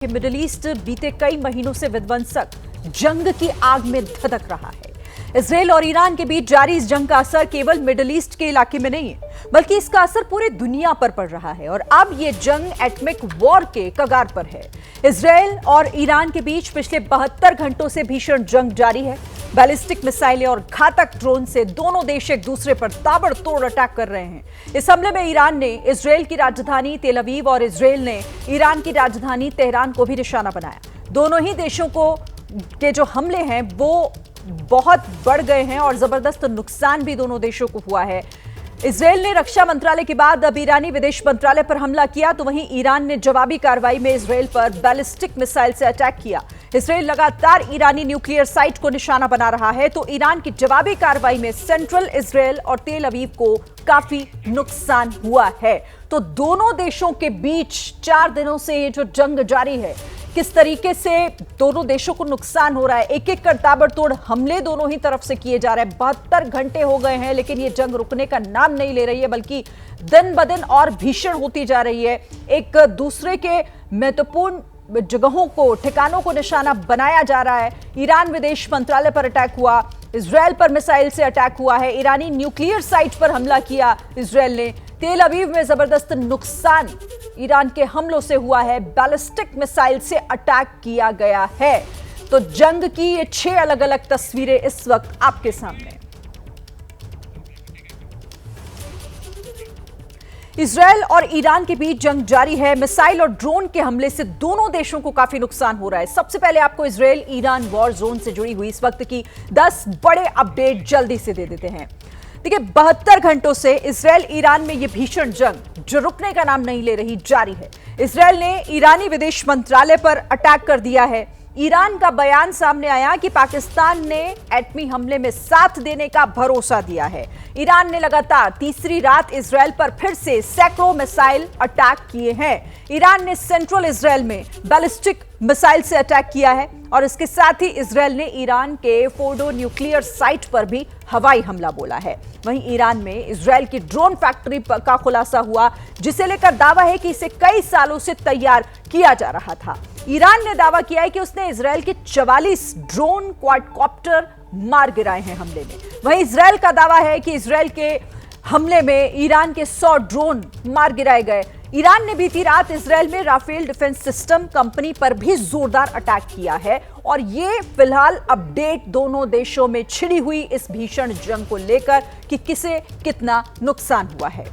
Middle east बीते कई महीनों से विध्वंसक जंग की आग में धधक रहा है। इजरायल और ईरान के बीच जारी इस जंग का असर केवल मिडिल ईस्ट के इलाके में नहीं है, बल्कि इसका असर पूरी दुनिया पर पड़ रहा है और अब ये जंग एटॉमिक वॉर के कगार पर है। इजरायल और ईरान के बीच पिछले 72 घंटों से भीषण जंग जारी है। बैलिस्टिक मिसाइलें और घातक ड्रोन से दोनों देश एक दूसरे पर ताबड़तोड़ अटैक कर रहे हैं। इस हमले में ईरान ने इजरायल की राजधानी तेल अवीव और इजरायल ने ईरान की राजधानी तेहरान को भी निशाना बनाया। दोनों ही देशों के जो हमले हैं वो बहुत बढ़ गए हैं और जबरदस्त नुकसान भी दोनों देशों को हुआ है। इजरायल ने रक्षा मंत्रालय के बाद अब ईरानी विदेश मंत्रालय पर हमला किया, तो वहीं ईरान ने जवाबी कार्रवाई में इजरायल पर बैलिस्टिक मिसाइल से अटैक किया। इजरायल लगातार ईरानी न्यूक्लियर साइट को निशाना बना रहा है, तो ईरान की जवाबी कार्रवाई में सेंट्रल इजरायल और तेल अवीव को काफी नुकसान हुआ है। तो दोनों देशों के बीच 4 दिनों से ये जो जंग जारी है, किस तरीके से दोनों देशों को नुकसान हो रहा है, एक एक कर ताबड़तोड़ हमले दोनों ही तरफ से किए जा रहे हैं। 72 घंटे हो गए हैं, लेकिन ये जंग रुकने का नाम नहीं ले रही है, बल्कि दिन ब दिन और भीषण होती जा रही है। एक दूसरे के महत्वपूर्ण जगहों को, ठिकानों को निशाना बनाया जा रहा है। ईरान विदेश मंत्रालय पर अटैक हुआ, इजरायल पर मिसाइल से अटैक हुआ है, ईरानी न्यूक्लियर साइट पर हमला किया इजरायल ने। तेल अवीव में जबरदस्त नुकसान ईरान के हमलों से हुआ है, बैलिस्टिक मिसाइल से अटैक किया गया है। तो जंग की ये 6 अलग अलग तस्वीरें इस वक्त आपके सामने। इजरायल और ईरान के बीच जंग जारी है। मिसाइल और ड्रोन के हमले से दोनों देशों को काफी नुकसान हो रहा है। सबसे पहले आपको इजरायल ईरान वॉर जोन से जुड़ी हुई इस वक्त की 10 बड़े अपडेट जल्दी से दे देते हैं। देखिए, 72 घंटों से इजरायल ईरान में यह भीषण जंग, जो रुकने का नाम नहीं ले रही, जारी है। इजरायल ने ईरानी विदेश मंत्रालय पर अटैक कर दिया है। ईरान का बयान सामने आया कि पाकिस्तान ने एटमी हमले में साथ देने का भरोसा दिया है। ईरान ने लगातार तीसरी रात इजरायल पर फिर से सैकड़ों मिसाइल अटैक किए हैं। ईरान ने सेंट्रल इजरायल में बैलिस्टिक मिसाइल से अटैक किया है और इसके साथ ही इजरायल ने ईरान के फोर्डो न्यूक्लियर साइट पर भी हवाई हमला बोला है। वहीं ईरान में इजरायल की ड्रोन फैक्ट्री का खुलासा हुआ, जिसे लेकर दावा है कि इसे कई सालों से तैयार किया जा रहा था। ईरान ने दावा किया है कि उसने इजरायल के 44 ड्रोन क्वाडकॉप्टर मार गिराए हैं हमले में। वहीं इजरायल का दावा है कि इजरायल के हमले में ईरान के 100 ड्रोन मार गिराए गए। ईरान ने बीती रात इजरायल में राफेल डिफेंस सिस्टम कंपनी पर भी जोरदार अटैक किया है और ये फिलहाल अपडेट दोनों देशों में छिड़ी हुई इस भीषण जंग को लेकर कि किसे कितना नुकसान हुआ है।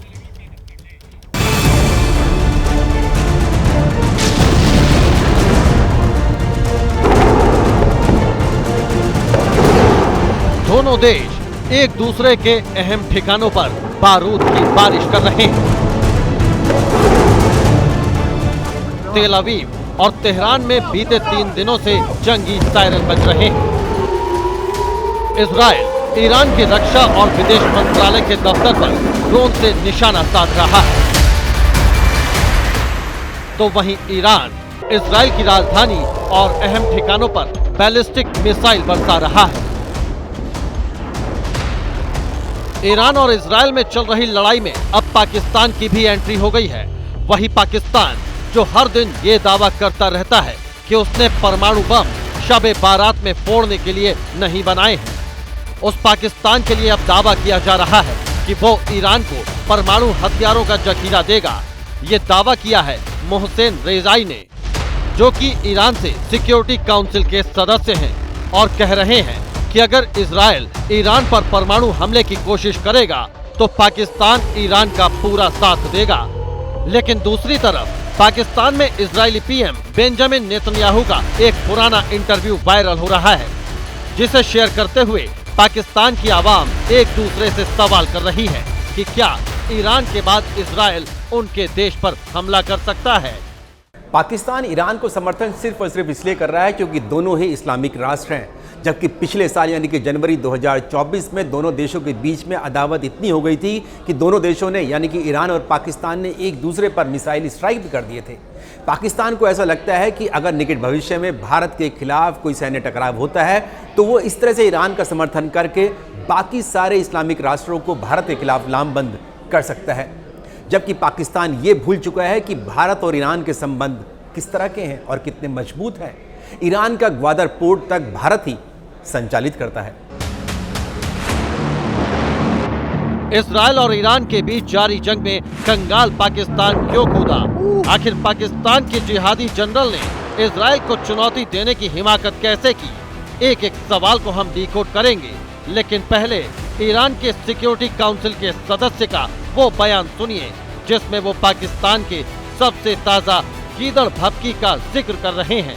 दोनों देश एक दूसरे के अहम ठिकानों पर बारूद की बारिश कर रहे हैं। तेल अवीव और तेहरान में बीते 3 दिनों से जंगी सायरन बज रहे हैं। इजरायल ईरान के रक्षा और विदेश मंत्रालय के दफ्तर पर ड्रोन से निशाना साध रहा है, तो वहीं ईरान इजरायल की राजधानी और अहम ठिकानों पर बैलिस्टिक मिसाइल बरसा रहा है। ईरान और इजरायल में चल रही लड़ाई में अब पाकिस्तान की भी एंट्री हो गई है। वही पाकिस्तान जो हर दिन ये दावा करता रहता है कि उसने परमाणु बम शब बारात में फोड़ने के लिए नहीं बनाए हैं, उस पाकिस्तान के लिए अब दावा किया जा रहा है कि वो ईरान को परमाणु हथियारों का जखीरा देगा। ये दावा किया है मोहसेन रेजाई ने, जो कि ईरान से सिक्योरिटी काउंसिल के सदस्य हैं और कह रहे हैं कि अगर इजरायल ईरान पर परमाणु हमले की कोशिश करेगा तो पाकिस्तान ईरान का पूरा साथ देगा। लेकिन दूसरी तरफ पाकिस्तान में इजरायली पीएम बेंजामिन नेतन्याहू का एक पुराना इंटरव्यू वायरल हो रहा है, जिसे शेयर करते हुए पाकिस्तान की आवाम एक दूसरे से सवाल कर रही है कि क्या ईरान के बाद इजरायल उनके देश पर हमला कर सकता है। पाकिस्तान ईरान को समर्थन सिर्फ और सिर्फ इसलिए कर रहा है क्योंकि दोनों ही इस्लामिक राष्ट्र हैं, जबकि पिछले साल यानी कि जनवरी 2024 में दोनों देशों के बीच में अदावत इतनी हो गई थी कि दोनों देशों ने यानी कि ईरान और पाकिस्तान ने एक दूसरे पर मिसाइल स्ट्राइक भी कर दिए थे। पाकिस्तान को ऐसा लगता है कि अगर निकट भविष्य में भारत के खिलाफ कोई सैन्य टकराव होता है तो वो इस तरह से ईरान का समर्थन करके बाकी सारे इस्लामिक राष्ट्रों को भारत के खिलाफ लामबंद कर सकता है। जबकि पाकिस्तान ये भूल चुका है कि भारत और ईरान के संबंध किस तरह के हैं और कितने मजबूत हैं। ईरान का ग्वादर पोर्ट तक भारत ही संचालित करता है। इजराइल और ईरान के बीच जारी जंग में कंगाल पाकिस्तान क्यों कूदा? आखिर पाकिस्तान के जिहादी जनरल ने इजराइल को चुनौती देने की हिमाकत कैसे की? एक एक सवाल को हम डिकोड करेंगे, लेकिन पहले ईरान के सिक्योरिटी काउंसिल के सदस्य का वो बयान सुनिए जिसमें वो पाकिस्तान के सबसे ताजा कीदड़ भपकी का जिक्र कर रहे हैं।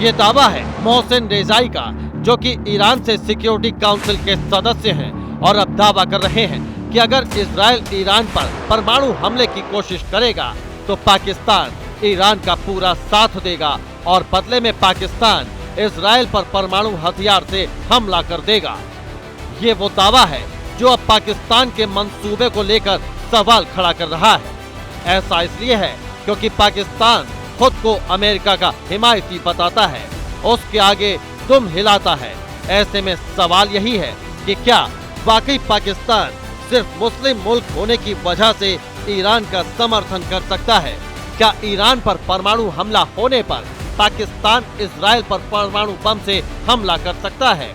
ये दावा है मोहसिन रेजाई का, जो कि ईरान से सिक्योरिटी काउंसिल के सदस्य हैं और अब दावा कर रहे हैं कि अगर इजराइल ईरान पर परमाणु हमले की कोशिश करेगा तो पाकिस्तान ईरान का पूरा साथ देगा और बदले में पाकिस्तान इजराइल पर परमाणु हथियार से हमला कर देगा। ये वो दावा है जो अब पाकिस्तान के मंसूबे को लेकर सवाल खड़ा कर रहा है। ऐसा इसलिए है क्योंकि पाकिस्तान खुद को अमेरिका का हिमायती बताता है, उसके आगे दुम हिलाता है। ऐसे में सवाल यही है कि क्या वाकई पाकिस्तान सिर्फ मुस्लिम मुल्क होने की वजह से ईरान का समर्थन कर सकता है? क्या ईरान पर परमाणु हमला होने पर पाकिस्तान इजराइल पर परमाणु बम से हमला कर सकता है?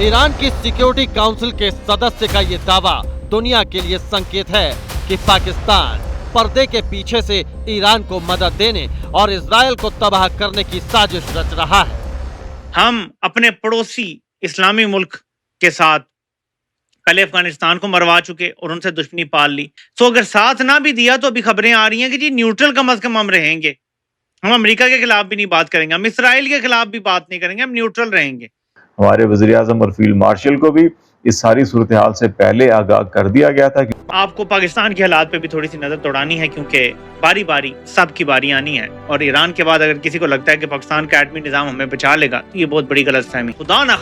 ईरान की सिक्योरिटी काउंसिल के सदस्य का ये दावा दुनिया के लिए संकेत है कि पाकिस्तान पर्दे के पीछे से ईरान को मदद देने और इजराइल को तबाह करने की साजिश रच रहा है। हम अपने पड़ोसी इस्लामी मुल्क के साथ पहले अफगानिस्तान को मरवा चुके और उनसे दुश्मनी पाल ली, तो अगर साथ ना भी दिया तो अभी खबरें आ रही हैं कि जी न्यूट्रल कम अज कम हम रहेंगे। हम अमेरिका के खिलाफ भी नहीं बात करेंगे, हम इसराइल के खिलाफ भी बात नहीं करेंगे, हम न्यूट्रल रहेंगे। हमारे वज़ीर आज़म और फील्ड मार्शल को भी इस सारी सूरत हाल से पहले आगाह कर दिया गया था कि आपको पाकिस्तान के हालात पे भी थोड़ी सी नजर दौड़ानी है, क्योंकि बारी बारी सबकी बारी आनी है और ईरान के बाद अगर किसी को लगता है कि पाकिस्तान का एटमी निजाम हमें बचा लेगा तो ये बहुत बड़ी गलतफहमी। खुदा ना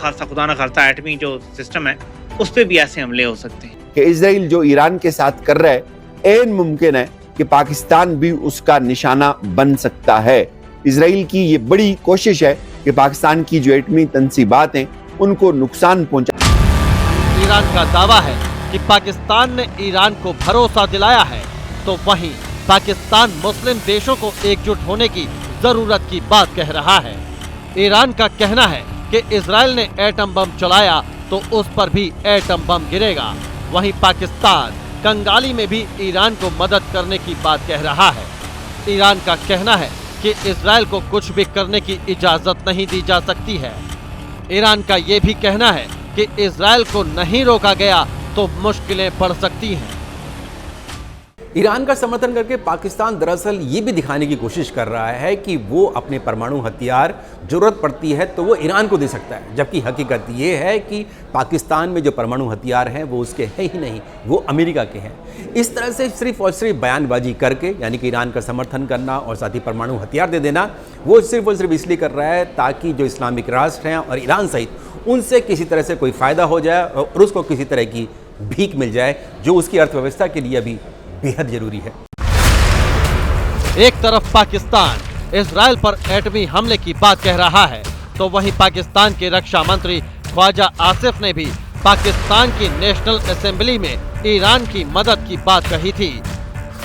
खास्ता एटमी जो सिस्टम है उस पर भी ऐसे हमले हो सकते हैं कि इजराइल जो ईरान के साथ कर रहा है ऐन मुमकिन है कि पाकिस्तान भी उसका निशाना बन सकता है। इजराइल की ये बड़ी कोशिश है कि पाकिस्तान की जो एटमी तंसीबात हैं उनको नुकसान पहुंचा। ईरान का दावा है कि पाकिस्तान ने ईरान को भरोसा दिलाया है, तो वहीं पाकिस्तान मुस्लिम देशों को एकजुट होने की जरूरत की बात कह रहा है। ईरान का कहना है कि इजराइल ने एटम बम चलाया तो उस पर भी एटम बम गिरेगा। वहीं पाकिस्तान कंगाली में भी ईरान को मदद करने की बात कह रहा है। ईरान का कहना है कि इजराइल को कुछ भी करने की इजाजत नहीं दी जा सकती है। ईरान का ये भी कहना है कि इजराइल को नहीं रोका गया तो मुश्किलें बढ़ सकती हैं। ईरान का समर्थन करके पाकिस्तान दरअसल ये भी दिखाने की कोशिश कर रहा है कि वो अपने परमाणु हथियार जरूरत पड़ती है तो वो ईरान को दे सकता है, जबकि हकीकत ये है कि पाकिस्तान में जो परमाणु हथियार हैं वो उसके हैं ही नहीं, वो अमेरिका के हैं। इस तरह से सिर्फ और सिर्फ बयानबाजी करके, यानी कि ईरान का समर्थन करना और साथ ही परमाणु हथियार दे देना, वो सिर्फ और सिर्फ इसलिए कर रहा है ताकि जो इस्लामिक राष्ट्र हैं और ईरान सहित उनसे किसी तरह से कोई फ़ायदा हो जाए और उसको किसी तरह की भीख मिल जाए, जो उसकी अर्थव्यवस्था के लिए अभी बेहद जरूरी है। एक तरफ पाकिस्तान इजराइल पर एटमी हमले की बात कह रहा है, तो वहीं पाकिस्तान के रक्षा मंत्री ख्वाजा आसिफ ने भी पाकिस्तान की नेशनल असेंबली में ईरान की मदद की बात कही थी,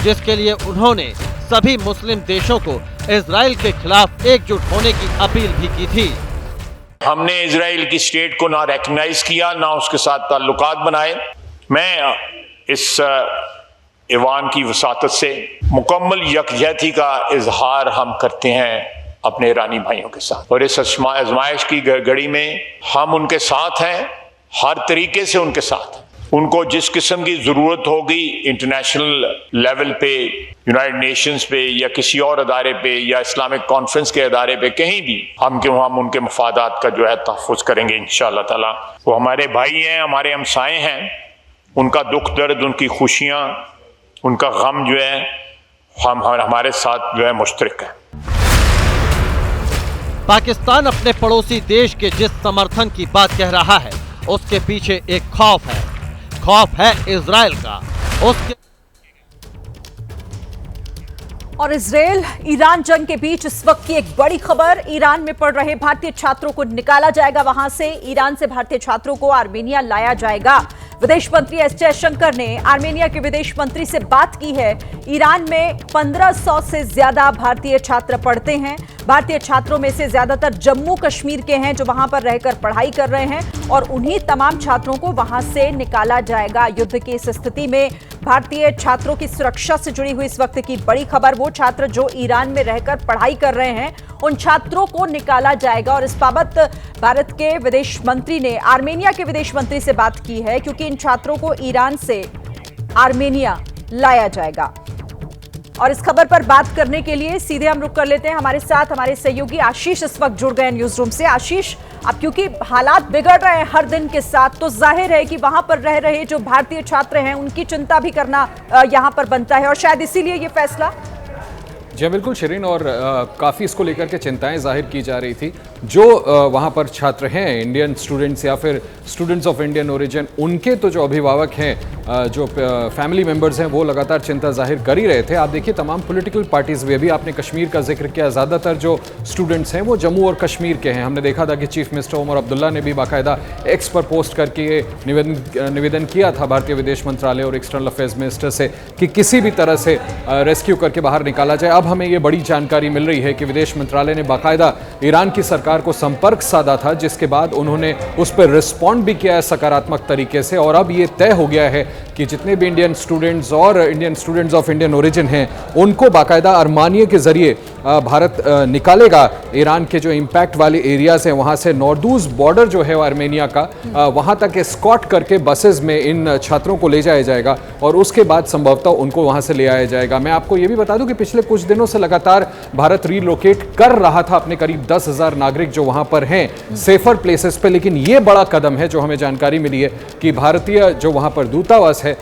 जिसके लिए उन्होंने सभी मुस्लिम देशों को इजराइल के खिलाफ एकजुट होने की अपील भी की थी। हमने इजराइल की स्टेट को ना रिकॉग्नाइज किया, ना उसके साथ ताल्लुकात बनाए। मैं इस ईवान की वसातत से मुकम्मल यकजहती का इजहार हम करते हैं अपने ईरानी भाइयों के साथ, और इस आजमाइश की घड़ी में हम उनके साथ हैं, हर तरीके से उनके साथ हैं। उनको जिस किस्म की ज़रूरत होगी इंटरनेशनल लेवल पे, यूनाइटेड नेशंस पे या किसी और अदारे पे या इस्लामिक कॉन्फ्रेंस के अदारे पे, कहीं भी हम उनके मफादात का जो है तहफ़्फ़ुज़ करेंगे इंशाअल्लाह ताला। वो हमारे भाई हैं, हमारे हमसाए हैं, उनका दुख दर्द, उनकी खुशियाँ, उनका गम जो है हमारे साथ जो है मुश्तरक है। पाकिस्तान अपने पड़ोसी देश के जिस समर्थन की बात कह रहा है उसके पीछे एक खौफ है इजराइल का। उसके और इजराइल ईरान जंग के बीच इस वक्त की एक बड़ी खबर, ईरान में पढ़ रहे भारतीय छात्रों को निकाला जाएगा वहां से। ईरान से भारतीय छात्रों को आर्मेनिया लाया जाएगा। विदेश मंत्री एस जयशंकर ने आर्मेनिया के विदेश मंत्री से बात की है। ईरान में 1500 से ज्यादा भारतीय छात्र पढ़ते हैं। भारतीय छात्रों में से ज्यादातर जम्मू कश्मीर के हैं जो वहां पर रहकर पढ़ाई कर रहे हैं और उन्हीं तमाम छात्रों को वहां से निकाला जाएगा। युद्ध की इस स्थिति में भारतीय छात्रों की सुरक्षा से जुड़ी हुई इस वक्त की बड़ी खबर, वो छात्र जो ईरान में रहकर पढ़ाई कर रहे हैं उन छात्रों को निकाला जाएगा। और इस बाबत भारत के विदेश मंत्री ने आर्मेनिया के विदेश मंत्री से बात की है क्योंकि इन छात्रों को ईरान से आर्मेनिया लाया जाएगा। और इस खबर पर बात करने के लिए सीधे हम रुक कर लेते हैं। हमारे साथ हमारे सहयोगी आशीष इस वक्त जुड़ गए हैं न्यूज रूम से। आशीष, अब क्योंकि हालात बिगड़ रहे हैं हर दिन के साथ, तो जाहिर है कि वहां पर रह रहे जो भारतीय छात्र हैं उनकी चिंता भी करना यहां पर बनता है और शायद इसीलिए ये फैसला। जी बिल्कुल शिरीन, और काफ़ी इसको लेकर के चिंताएं जाहिर की जा रही थी। जो वहाँ पर छात्र हैं, इंडियन स्टूडेंट्स या फिर स्टूडेंट्स ऑफ इंडियन ओरिजिन, उनके तो जो अभिभावक हैं, जो फैमिली मेंबर्स हैं, वो लगातार चिंता जाहिर कर ही रहे थे। आप देखिए तमाम पॉलिटिकल पार्टीज़ भी, अभी आपने कश्मीर का जिक्र किया, ज़्यादातर जो स्टूडेंट्स हैं वो जम्मू और कश्मीर के हैं। हमने देखा था कि चीफ मिनिस्टर उमर अब्दुल्ला ने भी बाकायदा एक्स पर पोस्ट करके निवेदन किया था भारतीय विदेश मंत्रालय और एक्सटर्नल अफेयर्स मिनिस्टर से कि किसी भी तरह से रेस्क्यू करके बाहर निकाला जाए। अब हमें ये बड़ी जानकारी मिल रही है कि विदेश मंत्रालय ने बाकायदा ईरान की सरकार को संपर्क साधा था, जिसके बाद उन्होंने उस पर रिस्पॉन्ड भी किया है सकारात्मक तरीके से। और अब ये तय हो गया है कि जितने भी इंडियन स्टूडेंट्स और Indian students of Indian origin हैं उनको बाकायदा आर्मेनिया के जरिए भारत निकालेगा। ईरान के जो इम्पैक्ट वाले एरियाज हैं वहाँ से नॉर्दूज बॉर्डर जो है आर्मेनिया का, वहाँ तक एस्कॉर्ट करके बसेस में इन छात्रों को ले जाया जाएगा और उसके बाद संभवतः उनको वहाँ से ले आया जाएगा। मैं आपको ये भी बता दूं कि पिछले कुछ दिनों से लगातार भारत रीलोकेट कर रहा था अपने करीब 10,000 नागरिक जो वहाँ पर हैं सेफर प्लेसेस पे, लेकिन ये बड़ा कदम है जो हमें जानकारी मिली है कि भारतीय जो वहाँ पर दूतावास है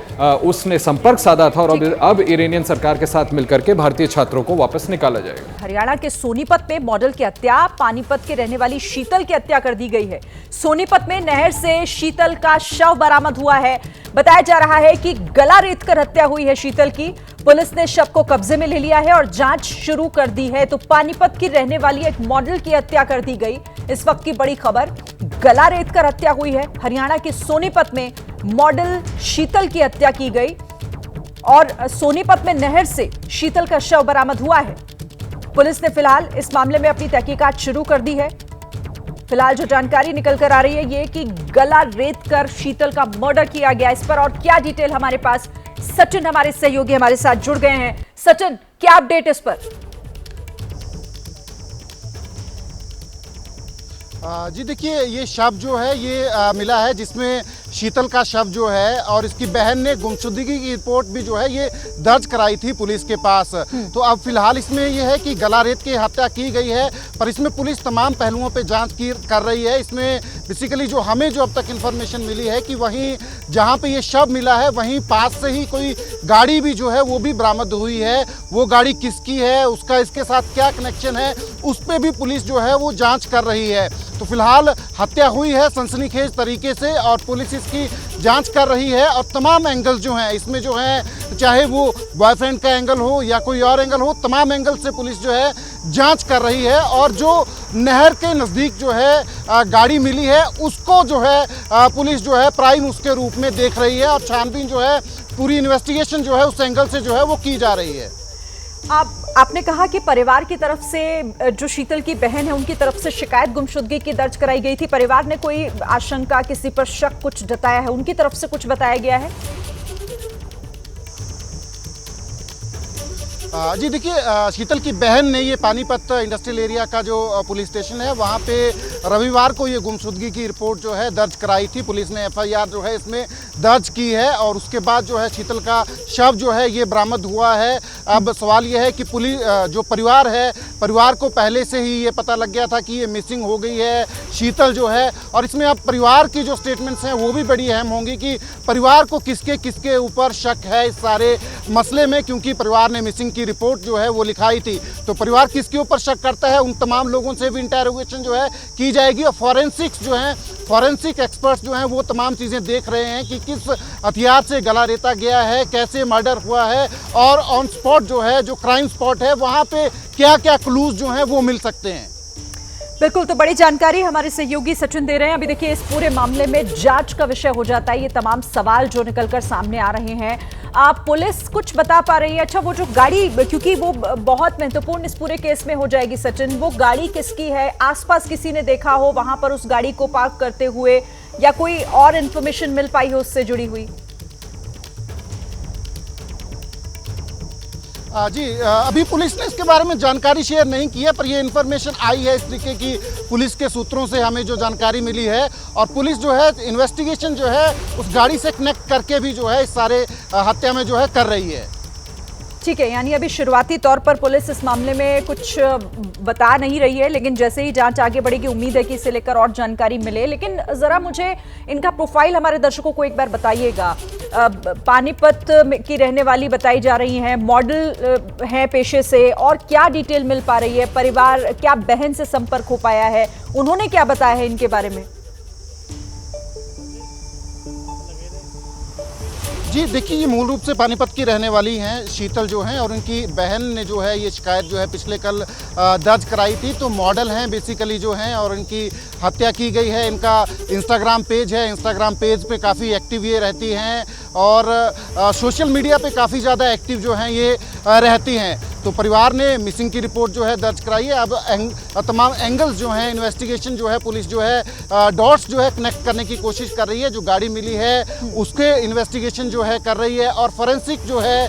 उसने संपर्क साधा था और अब ईरानियन सरकार के साथ मिलकर के भारतीय छात्रों को वापस निकाला जाएगा। हरियाणा के सोनीपत में मॉडल की हत्या, पानीपत के रहने वाली शीतल की हत्या कर दी गई है। सोनीपत में नहर से शीतल का शव बरामद हुआ है। बताया जा रहा है कि गला रेतकर हत्या हुई है शीतल की। पुलिस ने शव को कब्जे में ले लिया है और जांच शुरू कर दी है। तो पानीपत की रहने वाली एक मॉडल की हत्या कर दी गई। इस वक्त की बड़ी खबर, गला रेतकर हत्या हुई है। हरियाणा के सोनीपत में मॉडल शीतल की हत्या की गई और सोनीपत में नहर से शीतल का शव बरामद हुआ है। पुलिस ने फिलहाल इस मामले में अपनी तहकीकात शुरू कर दी है। फिलहाल जो जानकारी निकल कर आ रही है ये कि गला रेतकर शीतल का मर्डर किया गया। इस पर और क्या डिटेल हमारे पास सचिन हमारे सहयोगी हमारे साथ जुड़ गए हैं। सचिन, क्या अपडेट इस पर? जी देखिए, ये शव जो है ये मिला है जिसमें शीतल का शव जो है और इसकी बहन ने गुमशुदगी की रिपोर्ट भी जो है ये दर्ज कराई थी पुलिस के पास। तो अब फिलहाल इसमें ये है कि गला रेत की हत्या की गई है, पर इसमें पुलिस तमाम पहलुओं पे जांच कर रही है। इसमें बेसिकली जो हमें जो अब तक इन्फॉर्मेशन मिली है कि वहीं जहाँ पे ये शव मिला है वहीं पास से ही कोई गाड़ी भी जो है वो भी बरामद हुई है। वो गाड़ी किसकी है, उसका इसके साथ क्या कनेक्शन है, उस पर भी पुलिस जो है वो जाँच कर रही है। तो फिलहाल हत्या हुई है सनसनीखेज तरीके से और पुलिस इसकी जांच कर रही है और तमाम एंगल्स जो हैं इसमें जो है, चाहे वो बॉयफ्रेंड का एंगल हो या कोई और एंगल हो, तमाम एंगल से पुलिस जो है जांच कर रही है। और जो नहर के नज़दीक जो है गाड़ी मिली है उसको जो है पुलिस जो है प्राइम उसके रूप में देख रही है और छानबीन जो है पूरी इन्वेस्टिगेशन जो है उस एंगल से जो है वो की जा रही है। आपने कहा कि परिवार की तरफ से जो शीतल की बहन है उनकी तरफ से शिकायत गुमशुदगी की दर्ज कराई गई थी। परिवार ने कोई आशंका, किसी पर शक कुछ जताया है? उनकी तरफ से कुछ बताया गया है? जी देखिए, शीतल की बहन ने ये पानीपत इंडस्ट्रियल एरिया का जो पुलिस स्टेशन है वहाँ पे रविवार को ये गुमशुदगी की रिपोर्ट जो है दर्ज कराई थी। पुलिस ने FIR जो है इसमें दर्ज की है और उसके बाद जो है शीतल का शव जो है ये बरामद हुआ है। अब सवाल ये है कि पुलिस जो परिवार है, परिवार को पहले से ही ये पता लग गया था कि ये मिसिंग हो गई है शीतल जो है, और इसमें अब परिवार की जो स्टेटमेंट्स हैं वो भी बड़ी अहम होंगी कि परिवार को किसके किसके ऊपर शक है इस सारे मसले में, क्योंकि परिवार ने मिसिंग की रिपोर्ट जो है वो लिखाई थी। तो परिवार किसके ऊपर शक करता है, उन तमाम लोगों से भी इंटरोगेशन जो है की जाएगी, और फॉरेंसिक्स जो हैं, फॉरेंसिक एक्सपर्ट्स जो हैं वो तमाम चीज़ें देख रहे हैं कि किस हथियार से गला रेता गया है, कैसे मर्डर हुआ है, और ऑन स्पॉट जो है, जो क्राइम स्पॉट है, वहाँ पे क्या क्या क्लूज जो हैं वो मिल सकते हैं। बिल्कुल, तो बड़ी जानकारी हमारे सहयोगी सचिन दे रहे हैं। अभी देखिए, इस पूरे मामले में जांच का विषय हो जाता है ये तमाम सवाल जो निकलकर सामने आ रहे हैं। आप पुलिस कुछ बता पा रही है? अच्छा, वो जो गाड़ी, क्योंकि वो बहुत महत्वपूर्ण इस पूरे केस में हो जाएगी सचिन, वो गाड़ी किसकी है? आसपास किसी ने देखा हो वहां पर उस गाड़ी को पार्क करते हुए, या कोई और इंफॉर्मेशन मिल पाई हो उससे जुड़ी हुई? जी, अभी पुलिस ने इसके बारे में जानकारी शेयर नहीं की है, पर ये इन्फॉर्मेशन आई है इस तरीके की पुलिस के सूत्रों से हमें जो जानकारी मिली है, और पुलिस जो है इन्वेस्टिगेशन जो है उस गाड़ी से कनेक्ट करके भी जो है इस सारे हत्या में जो है कर रही है। ठीक है, यानी अभी शुरुआती तौर पर पुलिस इस मामले में कुछ बता नहीं रही है, लेकिन जैसे ही जांच आगे बढ़ेगी उम्मीद है कि इसे लेकर और जानकारी मिले। लेकिन जरा मुझे इनका प्रोफाइल हमारे दर्शकों को एक बार बताइएगा। पानीपत की रहने वाली बताई जा रही हैं, मॉडल है पेशे से, और क्या डिटेल मिल पा रही है? परिवार, क्या बहन से संपर्क हो पाया है? उन्होंने क्या बताया है इनके बारे में? जी देखिए, ये मूल रूप से पानीपत की रहने वाली हैं शीतल जो हैं, और उनकी बहन ने जो है ये शिकायत जो है पिछले कल दर्ज कराई थी। तो मॉडल हैं बेसिकली जो हैं, और इनकी हत्या की गई है। इनका इंस्टाग्राम पेज है, इंस्टाग्राम पेज पे काफ़ी एक्टिव ये रहती हैं, और सोशल मीडिया पे काफ़ी ज़्यादा एक्टिव जो हैं ये रहती हैं। तो परिवार ने मिसिंग की रिपोर्ट जो है दर्ज कराई है। अब तमाम एंगल्स जो हैं, इन्वेस्टिगेशन जो है, पुलिस जो है डॉट्स जो है कनेक्ट करने की कोशिश कर रही है। जो गाड़ी मिली है उसके इन्वेस्टिगेशन जो है कर रही है, और फॉरेंसिक जो है,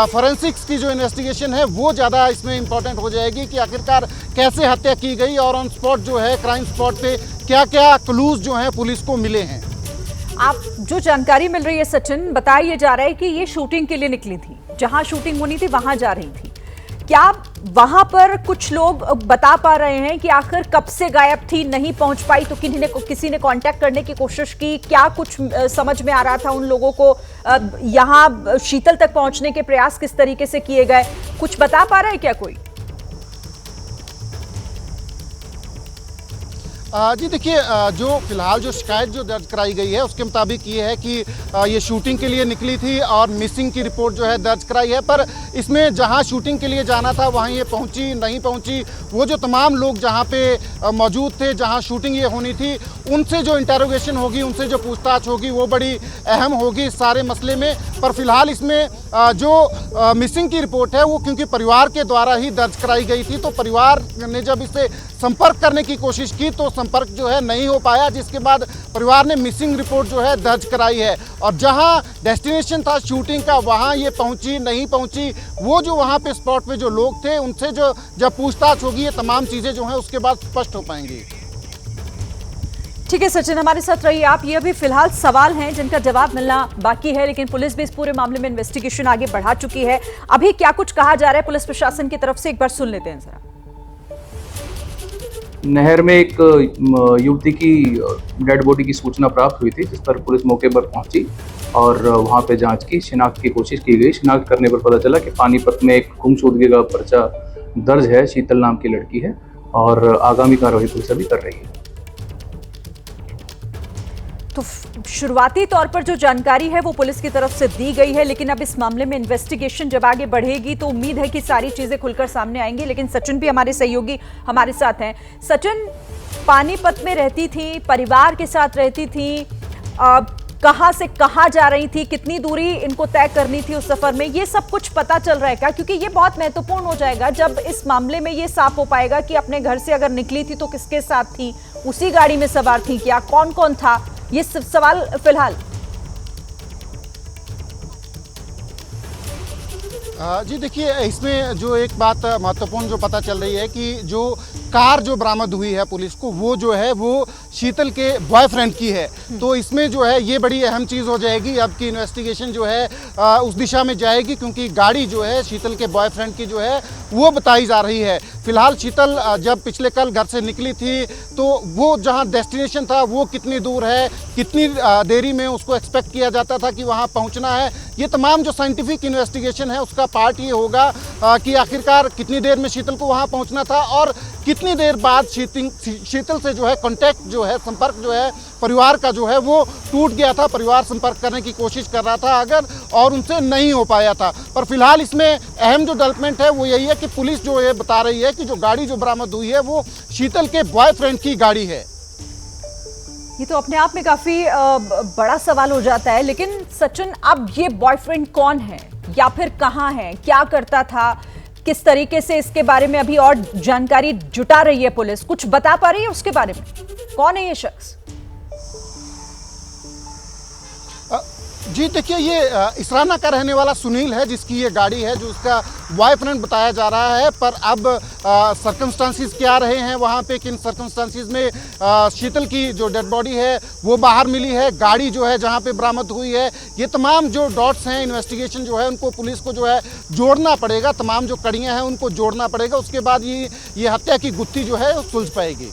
फॉरेंसिक्स की जो इन्वेस्टिगेशन है वो ज़्यादा इसमें इंपॉर्टेंट हो जाएगी कि आखिरकार कैसे हत्या की गई, और ऑन स्पॉट जो है क्राइम स्पॉट पे क्या क्या क्लूज जो हैं पुलिस को मिले हैं। आप जो जानकारी मिल रही है सचिन, बताया जा रहा है कि ये शूटिंग के लिए निकली थी, जहां शूटिंग होनी थी वहां जा रही थी। क्या वहां पर कुछ लोग बता पा रहे हैं कि आखिर कब से गायब थी, नहीं पहुंच पाई तो किसी ने कांटेक्ट करने की कोशिश की? क्या कुछ समझ में आ रहा था उन लोगों को? यहां शीतल तक पहुंचने के प्रयास किस तरीके से किए गए, कुछ बता पा रहा है क्या कोई? जी देखिए, जो फिलहाल जो शिकायत जो दर्ज कराई गई है उसके मुताबिक ये है कि ये शूटिंग के लिए निकली थी और मिसिंग की रिपोर्ट जो है दर्ज कराई है। पर इसमें जहां शूटिंग के लिए जाना था वहां ये पहुंची नहीं पहुंची, वो जो तमाम लोग जहां पे मौजूद थे, जहां शूटिंग ये होनी थी, उनसे जो इंटरोगेशन होगी, उनसे जो पूछताछ होगी वो बड़ी अहम होगी इस सारे मसले में। पर फिलहाल इसमें जो मिसिंग की रिपोर्ट है वो क्योंकि परिवार के द्वारा ही दर्ज कराई गई थी, तो परिवार ने जब इससे संपर्क करने की कोशिश की तो संपर्क जो है नहीं हो पाया, जिसके बाद परिवार ने मिसिंग रिपोर्ट जो है दर्ज कराई है। और जहां डेस्टिनेशन था शूटिंग का वहां ये पहुंची नहीं पहुंची, वो जो वहां पे स्पॉट पे जो लोग थे उनसे जो जब पूछताछ होगी ये तमाम चीज़ें जो हैं उसके बाद स्पष्ट हो पाएंगी। ठीक है सचिन, हमारे साथ रहिए आप। ये अभी फिलहाल सवाल हैं जिनका जवाब मिलना बाकी है, लेकिन पुलिस भी इस पूरे मामले में इन्वेस्टिगेशन आगे बढ़ा चुकी है। अभी क्या कुछ कहा जा रहा है पुलिस प्रशासन की तरफ से, एक बार सुन लेते हैं जरा। नहर में एक युवती की डेड बॉडी की सूचना प्राप्त हुई थी, जिस पर पुलिस मौके पर पहुंची और वहां पे जांच की, शिनाख्त की कोशिश की गई। शिनाख्त करने पर पता चला कि पानीपत में एक गुमशुदगी का पर्चा दर्ज है, शीतल नाम की लड़की है, और आगामी कार्रवाई पुलिस अभी कर रही है। तो शुरुआती तौर पर जो जानकारी है वो पुलिस की तरफ से दी गई है, लेकिन अब इस मामले में इन्वेस्टिगेशन जब आगे बढ़ेगी तो उम्मीद है कि सारी चीजें खुलकर सामने आएंगी। लेकिन सचिन भी हमारे सहयोगी हमारे साथ हैं। सचिन, पानीपत में रहती थी, परिवार के साथ रहती थी, कहां से कहां जा रही थी, कितनी दूरी इनको तय करनी थी उस सफर में, ये सब कुछ पता चल रहा है क्या? क्योंकि ये बहुत महत्वपूर्ण हो जाएगा जब इस मामले में ये साफ हो पाएगा कि अपने घर से अगर निकली थी तो किसके साथ थी, उसी गाड़ी में सवार थी क्या, कौन कौन था, ये सवाल फिलहाल। जी देखिए, इसमें जो एक बात महत्वपूर्ण जो पता चल रही है कि जो कार जो बरामद हुई है पुलिस को, वो जो है वो शीतल के बॉयफ्रेंड की है। तो इसमें जो है ये बड़ी अहम चीज़ हो जाएगी। अब की इन्वेस्टिगेशन जो है उस दिशा में जाएगी, क्योंकि गाड़ी जो है शीतल के बॉयफ्रेंड की जो है वो बताई जा रही है। फिलहाल शीतल जब पिछले कल घर से निकली थी तो वो जहां डेस्टिनेशन था वो कितनी दूर है, कितनी देरी में उसको एक्सपेक्ट किया जाता था कि वहां पहुंचना है, ये तमाम जो साइंटिफिक इन्वेस्टिगेशन है उसका पार्ट ये होगा कि आखिरकार कितनी देर में शीतल को वहां पहुंचना था और कितनी देर बाद शीतल से जो है कांटेक्ट जो है, संपर्क जो है परिवार का जो है वो टूट गया था। परिवार संपर्क करने की कोशिश कर रहा था अगर, और उनसे नहीं हो पाया था। पर फिलहाल इसमें अहम जो डेवलपमेंट है वो यही है कि पुलिस जो ये बता रही है कि जो गाड़ी जो बरामद हुई है वो शीतल के बॉयफ्रेंड की गाड़ी है। ये तो अपने आप में काफी बड़ा सवाल हो जाता है। लेकिन सचिन, अब ये बॉयफ्रेंड कौन है या फिर कहाँ है, क्या करता था, किस तरीके से, इसके बारे में अभी और जानकारी जुटा रही है पुलिस। कुछ बता पा रही है उसके बारे में? कौन है ये शख्स? जी देखिए, ये इसराना का रहने वाला सुनील है जिसकी ये गाड़ी है, जो उसका बॉयफ्रेंड बताया जा रहा है। पर अब सर्कमस्टांसिस क्या रहे हैं वहाँ पे, किन सर्कमस्टांसिस में शीतल की जो डेड बॉडी है वो बाहर मिली है, गाड़ी जो है जहाँ पे बरामद हुई है, ये तमाम जो डॉट्स हैं इन्वेस्टिगेशन जो है उनको पुलिस को जो है जोड़ना पड़ेगा। तमाम जो कड़ियाँ हैं उनको जोड़ना पड़ेगा, उसके बाद ये हत्या की गुत्थी जो है सुलझ पाएगी।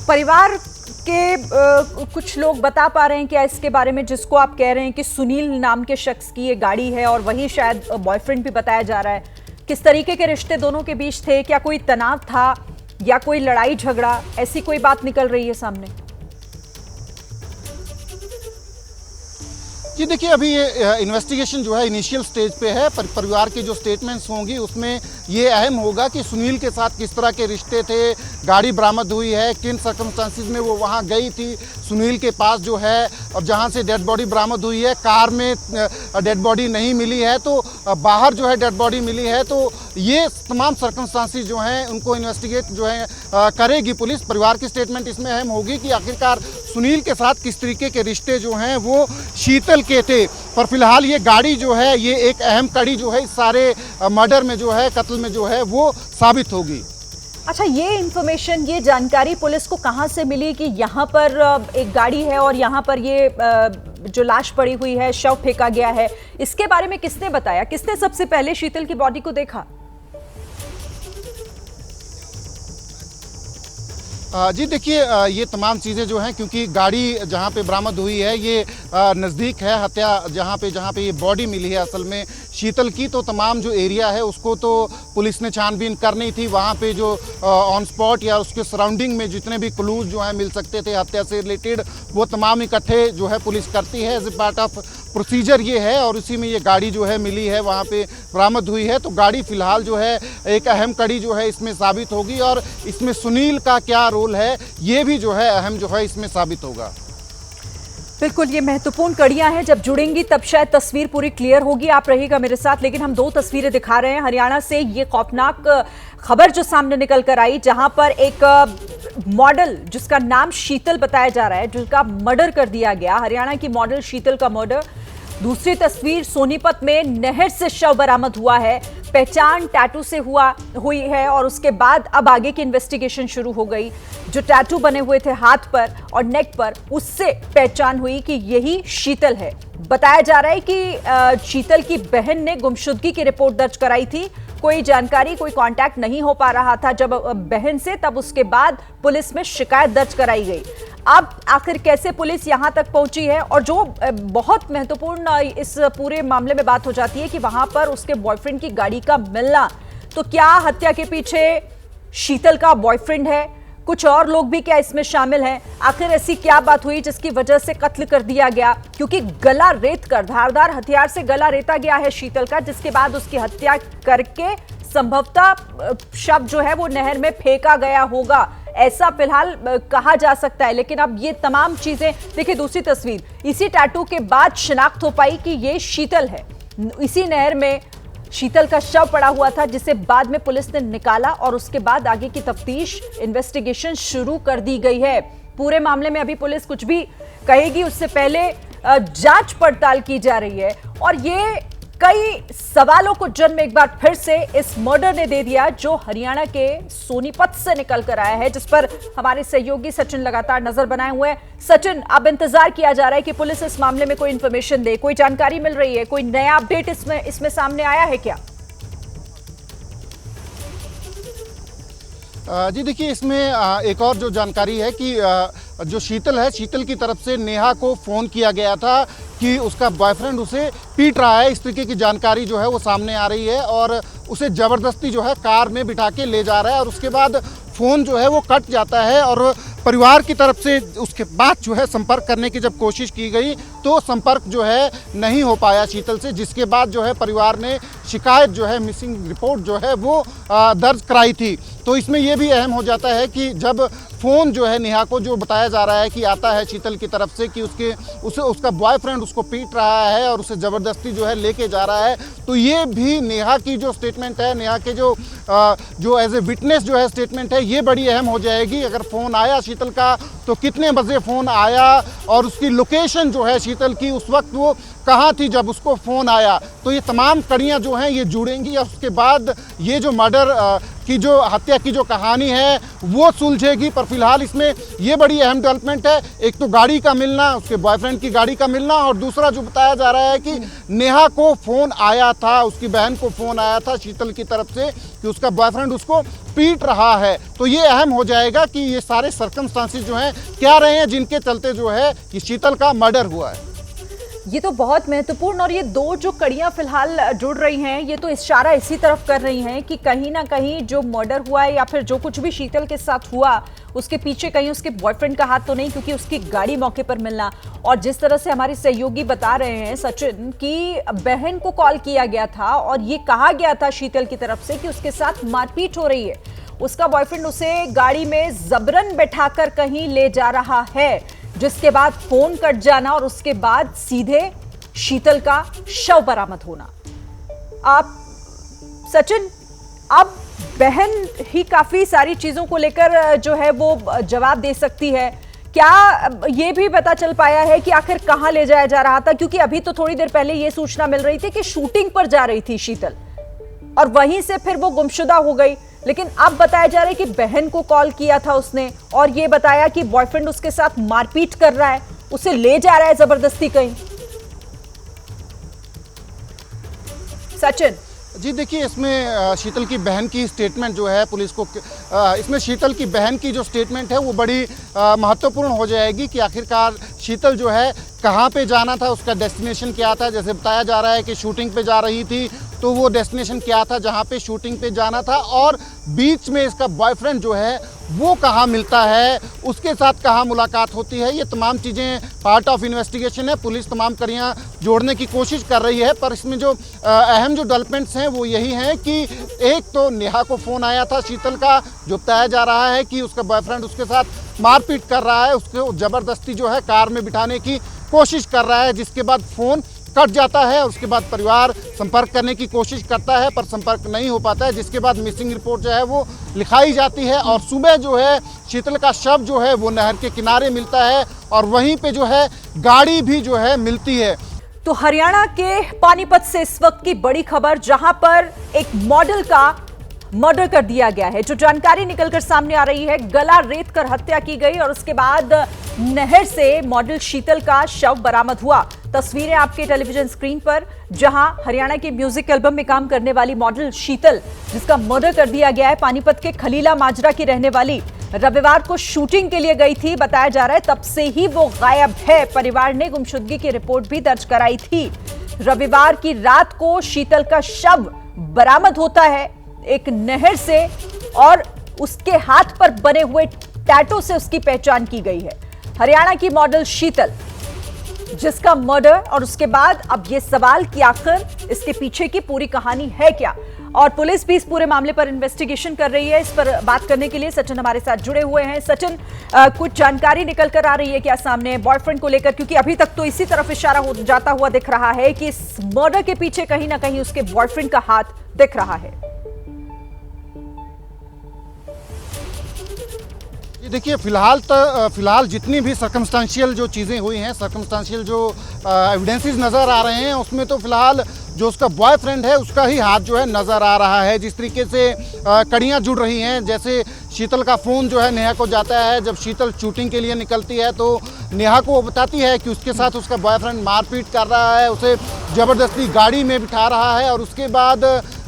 परिवार के कुछ लोग बता पा रहे हैं क्या इसके बारे में, जिसको आप कह रहे हैं कि सुनील नाम के शख्स की ये गाड़ी है और वही शायद बॉयफ्रेंड भी बताया जा रहा है? किस तरीके के रिश्ते दोनों के बीच थे? क्या कोई तनाव था या कोई लड़ाई झगड़ा, ऐसी कोई बात निकल रही है सामने? जी देखिए, अभी ये इन्वेस्टिगेशन जो है इनिशियल स्टेज पे है। पर परिवार की जो स्टेटमेंट्स होंगी उसमें ये अहम होगा कि सुनील के साथ किस तरह के रिश्ते थे, गाड़ी बरामद हुई है, किन सर्कमस्टांसिस में वो वहाँ गई थी सुनील के पास जो है, और जहाँ से डेड बॉडी बरामद हुई है कार में डेड बॉडी नहीं मिली है तो बाहर जो है डेड बॉडी मिली है। तो ये तमाम सर्कमस्टांसिस जो हैं उनको इन्वेस्टिगेट जो है करेगी पुलिस। परिवार की स्टेटमेंट इसमें अहम होगी कि आखिरकार सुनील के साथ किस तरीके के रिश्ते जो हैं वो शीतल के थे। पर फिलहाल ये गाड़ी जो है ये एक अहम कड़ी जो है इस सारे मर्डर में जो है, कत्ल में जो है वो साबित होगी। अच्छा, ये इंफॉर्मेशन, ये जानकारी पुलिस को कहां से मिली कि यहाँ पर एक गाड़ी है और यहाँ पर ये जो लाश पड़ी हुई है, शव फेंका गया है, इसके बारे में किसने बताया? किसने सबसे पहले शीतल की बॉडी को देखा? जी देखिए, ये तमाम चीज़ें जो हैं, क्योंकि गाड़ी जहाँ पे बरामद हुई है ये नज़दीक है हत्या जहाँ पे ये बॉडी मिली है असल में शीतल की, तो तमाम जो एरिया है उसको तो पुलिस ने छानबीन करनी थी। वहाँ पे जो ऑन स्पॉट या उसके सराउंडिंग में जितने भी क्लूज जो हैं मिल सकते थे हत्या से रिलेटेड, वो तमाम इकट्ठे जो है पुलिस करती है। As a part of procedure ये है, और उसी में ये गाड़ी जो है मिली है, वहाँ पे बरामद हुई है। तो गाड़ी फिलहाल जो है एक अहम कड़ी जो है इसमें साबित होगी, और इसमें सुनील का क्या रोल है ये भी जो है अहम जो है इसमें साबित होगा। बिल्कुल, ये महत्वपूर्ण कड़ियां हैं, जब जुड़ेंगी तब शायद तस्वीर पूरी क्लियर होगी। आप रहिएगा मेरे साथ। लेकिन हम दो तस्वीरें दिखा रहे हैं हरियाणा से। ये खौफनाक खबर जो सामने निकल कर आई, जहां पर एक मॉडल जिसका नाम शीतल बताया जा रहा है, जिसका मर्डर कर दिया गया, हरियाणा की मॉडल शीतल का मर्डर। दूसरी तस्वीर, सोनीपत में नहर से शव बरामद हुआ है, पहचान टैटू से हुई है, और उसके बाद अब आगे की इन्वेस्टिगेशन शुरू हो गई। जो टैटू बने हुए थे हाथ पर और नेक पर, उससे पहचान हुई कि यही शीतल है। बताया जा रहा है कि शीतल की बहन ने गुमशुदगी की रिपोर्ट दर्ज कराई थी। कोई जानकारी, कोई कांटेक्ट नहीं हो पा रहा था जब बहन से, तब उसके बाद पुलिस में शिकायत दर्ज कराई गई। अब आखिर कैसे पुलिस यहां तक पहुंची है, और जो बहुत महत्वपूर्ण इस पूरे मामले में बात हो जाती है कि वहां पर उसके बॉयफ्रेंड की गाड़ी का मिलना, तो क्या हत्या के पीछे शीतल का बॉयफ्रेंड है? कुछ और लोग भी क्या इसमें शामिल हैं? आखिर ऐसी क्या बात हुई जिसकी वजह से कत्ल कर दिया गया? क्योंकि गला रेत कर, धारदार हथियार से गला रेता गया है शीतल का, जिसके बाद उसकी हत्या करके संभवतः शव जो है वो नहर में फेंका गया होगा, ऐसा फिलहाल कहा जा सकता है। लेकिन अब ये तमाम चीजें देखिए। दूसरी तस्वीर, इसी टैटू के बाद शिनाख्त हो पाई कि ये शीतल है। इसी नहर में शीतल का शव पड़ा हुआ था, जिसे बाद में पुलिस ने निकाला, और उसके बाद आगे की तफ्तीश, इन्वेस्टिगेशन शुरू कर दी गई है। पूरे मामले में अभी पुलिस कुछ भी कहेगी उससे पहले जांच पड़ताल की जा रही है। और ये कई सवालों को जन्म एक बार फिर से इस मर्डर ने दे दिया जो हरियाणा के सोनीपत से निकल कर आया है, जिस पर हमारे सहयोगी सचिन लगातार नजर बनाए हुए हैं। सचिन, अब इंतजार किया जा रहा है कि पुलिस इस मामले में कोई इंफॉर्मेशन दे, कोई जानकारी मिल रही है, कोई नया अपडेट इसमें सामने आया है क्या? जी देखिए, इसमें एक और जो जानकारी है कि जो शीतल है, शीतल की तरफ से नेहा को फ़ोन किया गया था कि उसका बॉयफ्रेंड उसे पीट रहा है। इस तरीके की जानकारी जो है वो सामने आ रही है और उसे ज़बरदस्ती जो है कार में बिठा के ले जा रहा है और उसके बाद फ़ोन जो है वो कट जाता है और परिवार की तरफ से उसके बाद जो है संपर्क करने की जब कोशिश की गई तो संपर्क जो है नहीं हो पाया शीतल से, जिसके बाद जो है परिवार ने शिकायत जो है मिसिंग रिपोर्ट जो है वो दर्ज कराई थी। तो इसमें यह भी अहम हो जाता है कि जब फ़ोन जो है नेहा को जो बताया जा रहा है कि आता है शीतल की तरफ से कि उसका बॉयफ्रेंड उसको पीट रहा है और उसे ज़बरदस्ती जो है लेके जा रहा है, तो ये भी नेहा की जो स्टेटमेंट है, नेहा के जो एज ए विटनेस जो है स्टेटमेंट है, ये बड़ी अहम हो जाएगी। अगर फ़ोन आया शीतल का तो कितने बजे फ़ोन आया और उसकी लोकेशन जो है शीतल की उस वक्त वो कहाँ थी जब उसको फ़ोन आया, तो ये तमाम कड़ियाँ जो हैं ये जुड़ेंगी और उसके बाद ये जो मर्डर की जो हत्या की जो कहानी है वो सुलझेगी। पर फिलहाल इसमें ये बड़ी अहम डेवलपमेंट है, एक तो गाड़ी का मिलना, उसके बॉयफ्रेंड की गाड़ी का मिलना, और दूसरा जो बताया जा रहा है कि नेहा को फ़ोन आया था, उसकी बहन को फ़ोन आया था शीतल की तरफ से कि उसका बॉयफ्रेंड उसको पीट रहा है। तो ये अहम हो जाएगा कि ये सारे सर्कमस्टांसेस जो हैं क्या रहे हैं जिनके चलते जो है कि शीतल का मर्डर हुआ है। ये तो बहुत महत्वपूर्ण, और ये दो जो कड़ियां फिलहाल जुड़ रही हैं ये तो इशारा इसी तरफ कर रही हैं कि कहीं ना कहीं जो मर्डर हुआ है या फिर जो कुछ भी शीतल के साथ हुआ उसके पीछे कहीं उसके बॉयफ्रेंड का हाथ तो नहीं, क्योंकि उसकी गाड़ी मौके पर मिलना, और जिस तरह से हमारे सहयोगी बता रहे हैं सचिन कि बहन को कॉल किया गया था और ये कहा गया था शीतल की तरफ से कि उसके साथ मारपीट हो रही है, उसका बॉयफ्रेंड उसे गाड़ी में जबरन बैठाकर कहीं ले जा रहा है, जिसके बाद फोन कट जाना और उसके बाद सीधे शीतल का शव बरामद होना। आप सचिन, अब बहन ही काफी सारी चीजों को लेकर जो है वो जवाब दे सकती है, क्या ये भी पता चल पाया है कि आखिर कहां ले जाया जा रहा था? क्योंकि अभी तो थोड़ी देर पहले ये सूचना मिल रही थी कि शूटिंग पर जा रही थी शीतल और वहीं से फिर वो गुमशुदा हो गई, लेकिन अब बताया जा रहा है कि बहन को कॉल किया था उसने और ये बताया कि बॉयफ्रेंड उसके साथ मारपीट कर रहा है, उसे ले जा रहा है जबरदस्ती कहीं। सचिन जी देखिए, इसमें शीतल की बहन की स्टेटमेंट जो है पुलिस को, इसमें शीतल की बहन की जो स्टेटमेंट है वो बड़ी महत्वपूर्ण हो जाएगी कि आखिरकार शीतल जो है कहाँ पे जाना था, उसका डेस्टिनेशन क्या था। जैसे बताया जा रहा है कि शूटिंग पे जा रही थी, तो वो डेस्टिनेशन क्या था जहाँ पे शूटिंग पे जाना था, और बीच में इसका बॉयफ्रेंड जो है वो कहाँ मिलता है, उसके साथ कहाँ मुलाकात होती है। ये तमाम चीज़ें पार्ट ऑफ इन्वेस्टिगेशन है, पुलिस तमाम कड़ियाँ जोड़ने की कोशिश कर रही है। पर इसमें जो अहम जो डेवलपमेंट्स हैं वो यही हैं कि एक तो नेहा को फ़ोन आया था शीतल का, जो बताया जा रहा है कि उसका बॉयफ्रेंड उसके साथ मारपीट कर रहा है, उसको ज़बरदस्ती जो है कार में बिठाने की कोशिश कर रहा है, जिसके बाद फ़ोन कट जाता है और उसके बाद परिवार संपर्क करने की कोशिश करता है पर संपर्क नहीं हो पाता है, जिसके बाद मिसिंग रिपोर्ट जो है वो लिखाई जाती है और सुबह जो है शीतल का शव जो है वो नहर के किनारे मिलता है और वहीं पे जो है गाड़ी भी जो है मिलती है। तो हरियाणा के पानीपत से इस वक्त की बड़ी खबर, जहां पर एक मॉडल का मर्डर कर दिया गया है। जो जानकारी निकलकर सामने आ रही है, गला रेत कर हत्या की गई और उसके बाद नहर से मॉडल शीतल का शव बरामद हुआ। तस्वीरें आपके टेलीविजन स्क्रीन पर, जहां हरियाणा के म्यूजिक एल्बम में काम करने वाली मॉडल शीतल, जिसका मर्डर कर दिया गया है, पानीपत के खलीला माजरा की रहने वाली, रविवार को शूटिंग के लिए गई थी। बताया जा रहा है तब से ही वो गायब है। परिवार ने गुमशुदगी की रिपोर्ट भी दर्ज कराई थी। रविवार की रात को शीतल का शव बरामद होता है एक नहर से और उसके हाथ पर बने हुए टैटू से उसकी पहचान की गई है। हरियाणा की मॉडल शीतल, जिसका मर्डर, और उसके बाद अब यह सवाल कि आखिर इसके पीछे की पूरी कहानी है क्या, और पुलिस भी इस पूरे मामले पर इन्वेस्टिगेशन कर रही है। इस पर बात करने के लिए सचिन हमारे साथ जुड़े हुए हैं। सचिन, कुछ जानकारी निकल कर आ रही है क्या सामने बॉयफ्रेंड को लेकर? क्योंकि अभी तक तो इसी तरफ इशारा हो जाता हुआ दिख रहा है कि इस मर्डर के पीछे कहीं ना कहीं उसके बॉयफ्रेंड का हाथ दिख रहा है। ये देखिए, फिलहाल जितनी भी सर्कमस्टांशियल जो चीज़ें हुई हैं, सर्कमस्टांशियल जो एविडेंसेस नज़र आ रहे हैं, उसमें तो फिलहाल जो उसका बॉयफ्रेंड है उसका ही हाथ जो है नज़र आ रहा है। जिस तरीके से कड़ियाँ जुड़ रही हैं, जैसे शीतल का फ़ोन जो है नेहा को जाता है, जब शीतल शूटिंग के लिए निकलती है तो नेहा को वो बताती है कि उसके साथ उसका बॉयफ्रेंड मारपीट कर रहा है, उसे ज़बरदस्ती गाड़ी में बिठा रहा है और उसके बाद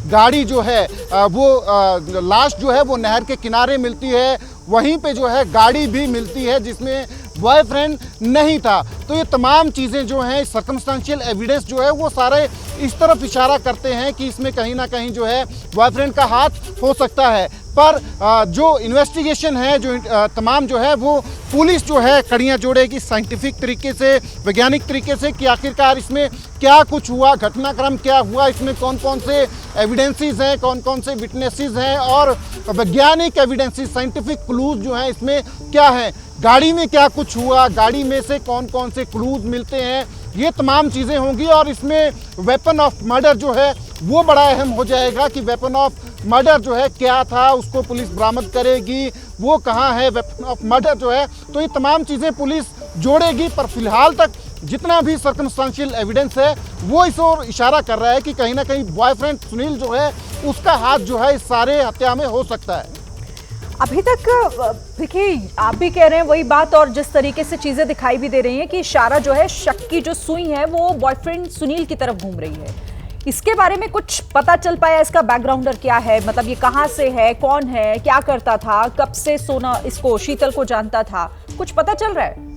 गाड़ी जो है वो लाश जो है वो नहर के किनारे मिलती है, वहीं पे जो है गाड़ी भी मिलती है जिसमें बॉयफ्रेंड नहीं था। तो ये तमाम चीज़ें जो हैं, सर्कमस्टेंशियल एविडेंस जो है वो सारे इस तरफ इशारा करते हैं कि इसमें कहीं ना कहीं जो है बॉयफ्रेंड का हाथ हो सकता है। पर जो इन्वेस्टिगेशन है, जो तमाम जो है वो पुलिस जो है कड़ियाँ जोड़ेगी साइंटिफिक तरीके से, वैज्ञानिक तरीके से कि आखिरकार इसमें क्या कुछ हुआ, घटनाक्रम क्या हुआ, इसमें कौन कौन से एविडेंसेस हैं, कौन कौन से विटनेसेस हैं और वैज्ञानिक एविडेंसेस, साइंटिफिक क्लूज जो हैं इसमें क्या हैं, गाड़ी में क्या कुछ हुआ, गाड़ी में से कौन कौन से क्लूज मिलते हैं, ये तमाम चीज़ें होंगी। और इसमें वेपन ऑफ मर्डर जो है वो बड़ा अहम हो जाएगा कि वेपन ऑफ मर्डर जो है क्या था, उसको पुलिस बरामद करेगी, वो कहाँ है वेपन ऑफ मर्डर जो है। तो ये तमाम चीज़ें पुलिस जोड़ेगी। पर फिलहाल तक जितना भी सर्कमस्टेंशियल एविडेंस है वो इस ओर इशारा कर रहा है कि कहीं ना कहीं बॉयफ्रेंड सुनील जो है उसका हाथ जो है इस सारे हत्या में हो सकता है। अभी तक देखिए, आप भी कह रहे हैं वही बात, और जिस तरीके से चीजें दिखाई भी दे रही हैं कि इशारा जो है, शक की जो सुई है वो बॉयफ्रेंड सुनील की तरफ घूम रही है। इसके बारे में कुछ पता चल पाया? इसका बैकग्राउंडर क्या है, मतलब ये कहाँ से है, कौन है, क्या करता था, कब से सोना इसको शीतल को जानता था, कुछ पता चल रहा है?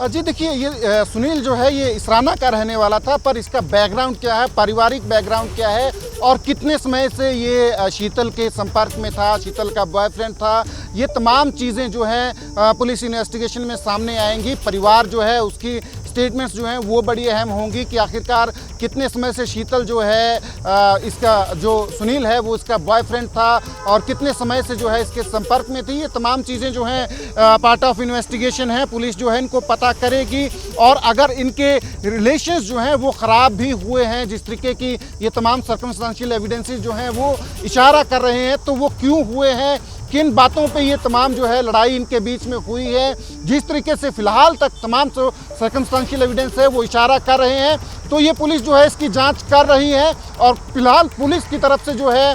जी देखिए, ये सुनील जो है ये इसराना का रहने वाला था, पर इसका बैकग्राउंड क्या है, पारिवारिक बैकग्राउंड क्या है और कितने समय से ये शीतल के संपर्क में था, शीतल का बॉयफ्रेंड था, ये तमाम चीज़ें जो हैं पुलिस इन्वेस्टिगेशन में सामने आएंगी। परिवार जो है उसकी स्टेटमेंट्स जो हैं वो बड़ी अहम होंगी कि आखिरकार कितने समय से शीतल जो है इसका जो सुनील है वो इसका बॉयफ्रेंड था और कितने समय से जो है इसके संपर्क में थी। ये तमाम चीज़ें जो हैं पार्ट ऑफ इन्वेस्टिगेशन है, पुलिस जो है इनको पता करेगी। और अगर इनके रिलेशंस जो हैं वो ख़राब भी हुए हैं, जिस तरीके की ये तमाम सर्कमस्टेंशियल एविडेंसेस जो हैं वो इशारा कर रहे हैं, तो वो क्यों हुए हैं, किन बातों पे ये तमाम जो है लड़ाई इनके बीच में हुई है, जिस तरीके से फिलहाल तक तमाम सर्कमस्टेंशियल एविडेंस है वो इशारा कर रहे हैं, तो ये पुलिस जो है इसकी जांच कर रही है। और फिलहाल पुलिस की तरफ से जो है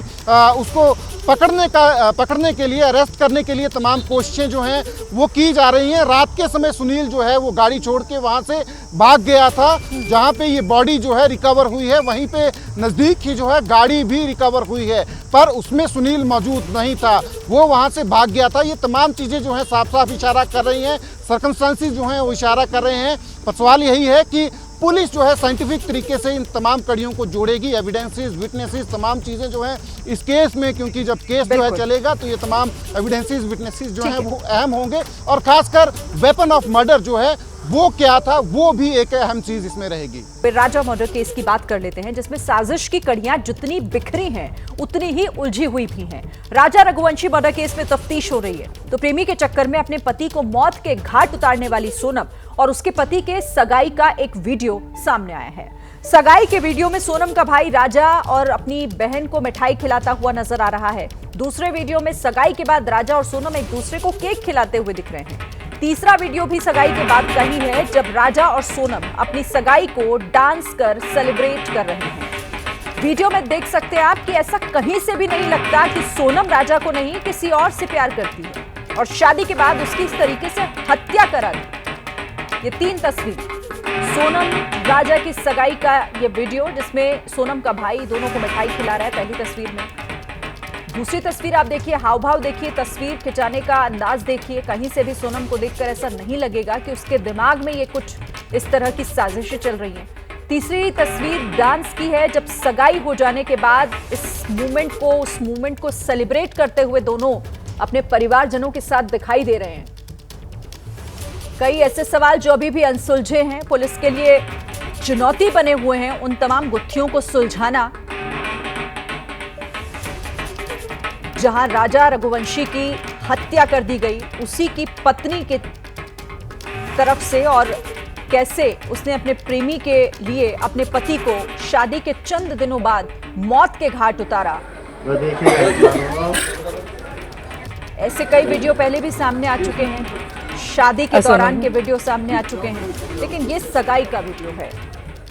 उसको पकड़ने के लिए, अरेस्ट करने के लिए तमाम कोशिशें जो हैं वो की जा रही हैं। रात के समय सुनील जो है वो गाड़ी छोड़ के वहाँ से भाग गया था, जहाँ पे ये बॉडी जो है रिकवर हुई है, वहीं पे नज़दीक ही जो है गाड़ी भी रिकवर हुई है, पर उसमें सुनील मौजूद नहीं था, वो वहाँ से भाग गया था। ये तमाम चीज़ें जो हैं साफ साफ इशारा कर रही हैं, सर्कमस्टेंसेस जो हैं वो इशारा कर रहे हैं। पर सवाल यही है कि पुलिस जो है साइंटिफिक तरीके से इन तमाम कड़ियों को जोड़ेगी, एविडेंसेस, विटनेसेस, तमाम चीज़ें जो हैं इस केस में, क्योंकि जब केस जो है चलेगा तो ये तमाम एविडेंसेस, विटनेसेस जो हैं वो अहम होंगे। और खासकर वेपन ऑफ मर्डर जो है वो क्या था, वो भी एक अहम चीज इसमें रहेगी। फिर राजा मर्डर केस की बात कर लेते हैं, जिसमें साजिश की कड़ियां जितनी बिखरी हैं उतनी ही उलझी हुई भी हैं। राजा रघुवंशी मर्डर केस में तफ्तीश हो रही है, तो प्रेमी के चक्कर में अपने पति को मौत के घाट उतारने वाली सोनम और उसके पति के सगाई का एक वीडियो सामने आया है। सगाई के वीडियो में सोनम का भाई राजा और अपनी बहन को मिठाई खिलाता हुआ नजर आ रहा है। दूसरे वीडियो में सगाई के बाद राजा और सोनम एक दूसरे को केक खिलाते हुए दिख रहे हैं। तीसरा वीडियो भी सगाई के बाद का ही है, जब राजा और सोनम अपनी सगाई को डांस कर सेलिब्रेट कर रहे हैं। वीडियो में देख सकते हैं आप कि ऐसा कहीं से भी नहीं लगता कि सोनम राजा को नहीं किसी और से प्यार करती है और शादी के बाद उसकी इस तरीके से हत्या करा दी। ये 3 तस्वीर, सोनम राजा की सगाई का ये वीडियो जिसमें सोनम का भाई दोनों को मिठाई खिला रहा है पहली तस्वीर में। दूसरी तस्वीर आप देखिए, हाव भाव देखिए, तस्वीर खिंचाने का अंदाज देखिए, कहीं से भी सोनम को देखकर ऐसा नहीं लगेगा कि उसके दिमाग में ये कुछ इस तरह की साजिशें चल रही हैं। तीसरी तस्वीर डांस की है, जब सगाई हो जाने के बाद उस मूवमेंट को सेलिब्रेट करते हुए दोनों अपने परिवारजनों के साथ दिखाई दे रहे हैं। कई ऐसे सवाल जो अभी भी अनसुलझे हैं, पुलिस के लिए चुनौती बने हुए हैं उन तमाम गुत्थियों को सुलझाना। जहां राजा रघुवंशी की हत्या कर दी गई उसी की पत्नी के तरफ से, और कैसे उसने अपने प्रेमी के लिए अपने पति को शादी के चंद दिनों बाद मौत के घाट उतारा। ऐसे कई वीडियो पहले भी सामने आ चुके हैं। शादी के दौरान के वीडियो सामने आ चुके हैं, लेकिन ये सगाई का वीडियो है।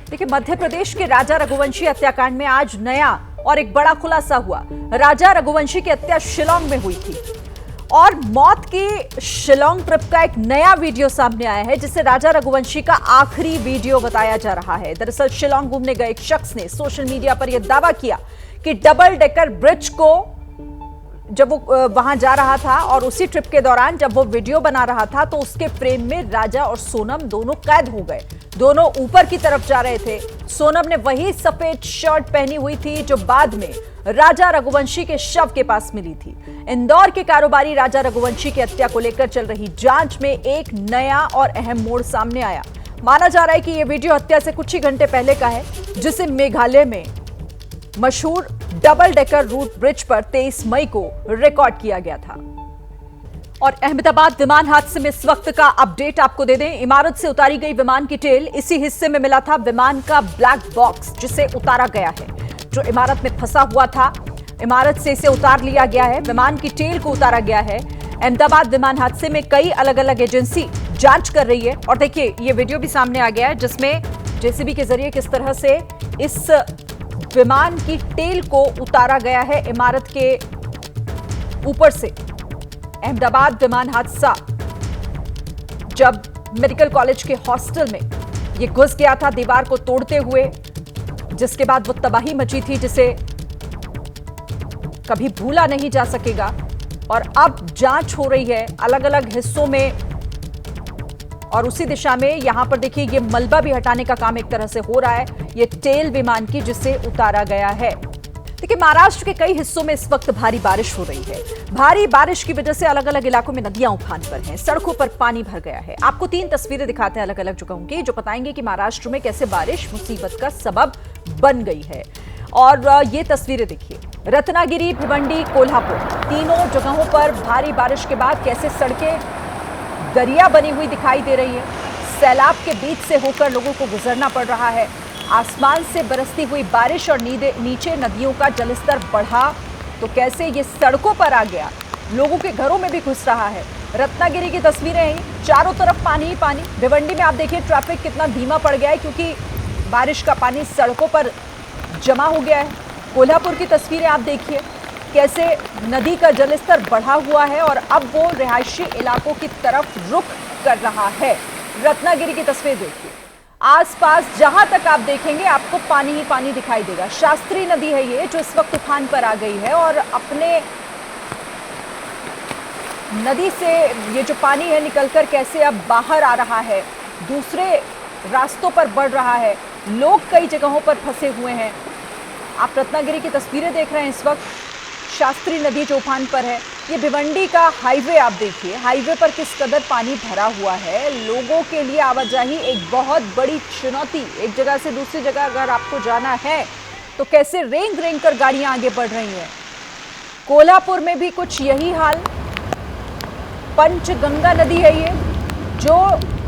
देखिए, मध्य प्रदेश के राजा रघुवंशी हत्याकांड में आज नया और एक बड़ा खुलासा हुआ। राजा रघुवंशी की हत्या शिलांग में हुई थी और मौत की शिलांग ट्रिप का एक नया वीडियो सामने आया है, जिसे राजा रघुवंशी का आखिरी वीडियो बताया जा रहा है। दरअसल शिलांग घूमने गए एक शख्स ने सोशल मीडिया पर यह दावा किया कि डबल डेकर ब्रिज को जब वो वहां जा रहा था और उसी ट्रिप के दौरान जब वो वीडियो बना रहा था तो उसके फ्रेम में राजा और सोनम दोनों कैद हो गए। दोनों ऊपर की तरफ जा रहे थे। सोनम ने वही सफेद शर्ट पहनी हुई थी जो बाद में राजा रघुवंशी के शव के पास मिली थी। इंदौर के कारोबारी राजा रघुवंशी की हत्या को लेकर चल रही जांच में एक नया और अहम मोड़ सामने आया। माना जा रहा है कि यह वीडियो हत्या से कुछ ही घंटे पहले का है, जिसे मेघालय में मशहूर डबल डेकर रूट ब्रिज पर 23 मई को रिकॉर्ड किया गया था। और अहमदाबाद विमान हादसे में इस वक्त का अपडेट आपको दे दें। इमारत से उतारी गई विमान की टेल, इसी हिस्से में मिला था विमान का ब्लैक बॉक्स, जिसे उतारा गया है। जो इमारत में फंसा हुआ था, इमारत से इसे उतार लिया गया है। विमान की टेल को उतारा गया है। अहमदाबाद विमान हादसे में कई अलग अलग एजेंसी जांच कर रही है। और देखिए, ये वीडियो भी सामने आ गया है, जिसमें जेसीबी के जरिए किस तरह से इस विमान की टेल को उतारा गया है इमारत के ऊपर से। अहमदाबाद विमान हादसा जब मेडिकल कॉलेज के हॉस्टल में ये घुस गया था दीवार को तोड़ते हुए, जिसके बाद वो तबाही मची थी जिसे कभी भूला नहीं जा सकेगा। और अब जांच हो रही है अलग अलग हिस्सों में और उसी दिशा में यहां पर देखिए ये मलबा भी हटाने का काम एक तरह से हो रहा है। ये टेल विमान की जिसे उतारा गया है। देखिए, महाराष्ट्र के कई हिस्सों में इस वक्त भारी बारिश हो रही है। भारी बारिश की वजह से अलग अलग इलाकों में नदियां उफान पर हैं, सड़कों पर पानी भर गया है। आपको 3 तस्वीरें दिखाते हैं अलग अलग जगहों की, जो बताएंगे कि महाराष्ट्र में कैसे बारिश मुसीबत का सबब बन गई है। और ये तस्वीरें देखिए, रत्नागिरी, भिवंडी, कोल्हापुर, तीनों जगहों पर भारी बारिश के बाद कैसे सड़कें दरिया बनी हुई दिखाई दे रही है। सैलाब के बीच से होकर लोगों को गुजरना पड़ रहा है। आसमान से बरसती हुई बारिश और नीचे नदियों का जलस्तर बढ़ा तो कैसे ये सड़कों पर आ गया, लोगों के घरों में भी घुस रहा है। रत्नागिरी की तस्वीरें हैं, चारों तरफ पानी ही पानी। भिवंडी में आप देखिए ट्रैफिक कितना धीमा पड़ गया है, क्योंकि बारिश का पानी सड़कों पर जमा हो गया है। कोल्हापुर की तस्वीरें आप देखिए, कैसे नदी का जलस्तर बढ़ा हुआ है और अब वो रिहायशी इलाकों की तरफ रुख कर रहा है। रत्नागिरी की तस्वीर देखिए, आसपास जहां तक आप देखेंगे आपको पानी ही पानी दिखाई देगा। शास्त्री नदी है ये, जो इस वक्त उफान पर आ गई है और अपने नदी से ये जो पानी है निकलकर कैसे अब बाहर आ रहा है, दूसरे रास्तों पर बढ़ रहा है। लोग कई जगहों पर फंसे हुए हैं। आप रत्नागिरी की तस्वीरें देख रहे हैं इस वक्त, शास्त्री नदी जो उफान पर है। ये भिवंडी का हाईवे आप देखिए, हाईवे पर किस कदर पानी भरा हुआ है। लोगों के लिए आवाजाही एक बहुत बड़ी चुनौती। एक जगह से दूसरी जगह अगर आपको जाना है तो कैसे रेंग रेंग कर गाड़ियां आगे बढ़ रही हैं। कोल्हापुर में भी कुछ यही हाल। पंचगंगा नदी है ये, जो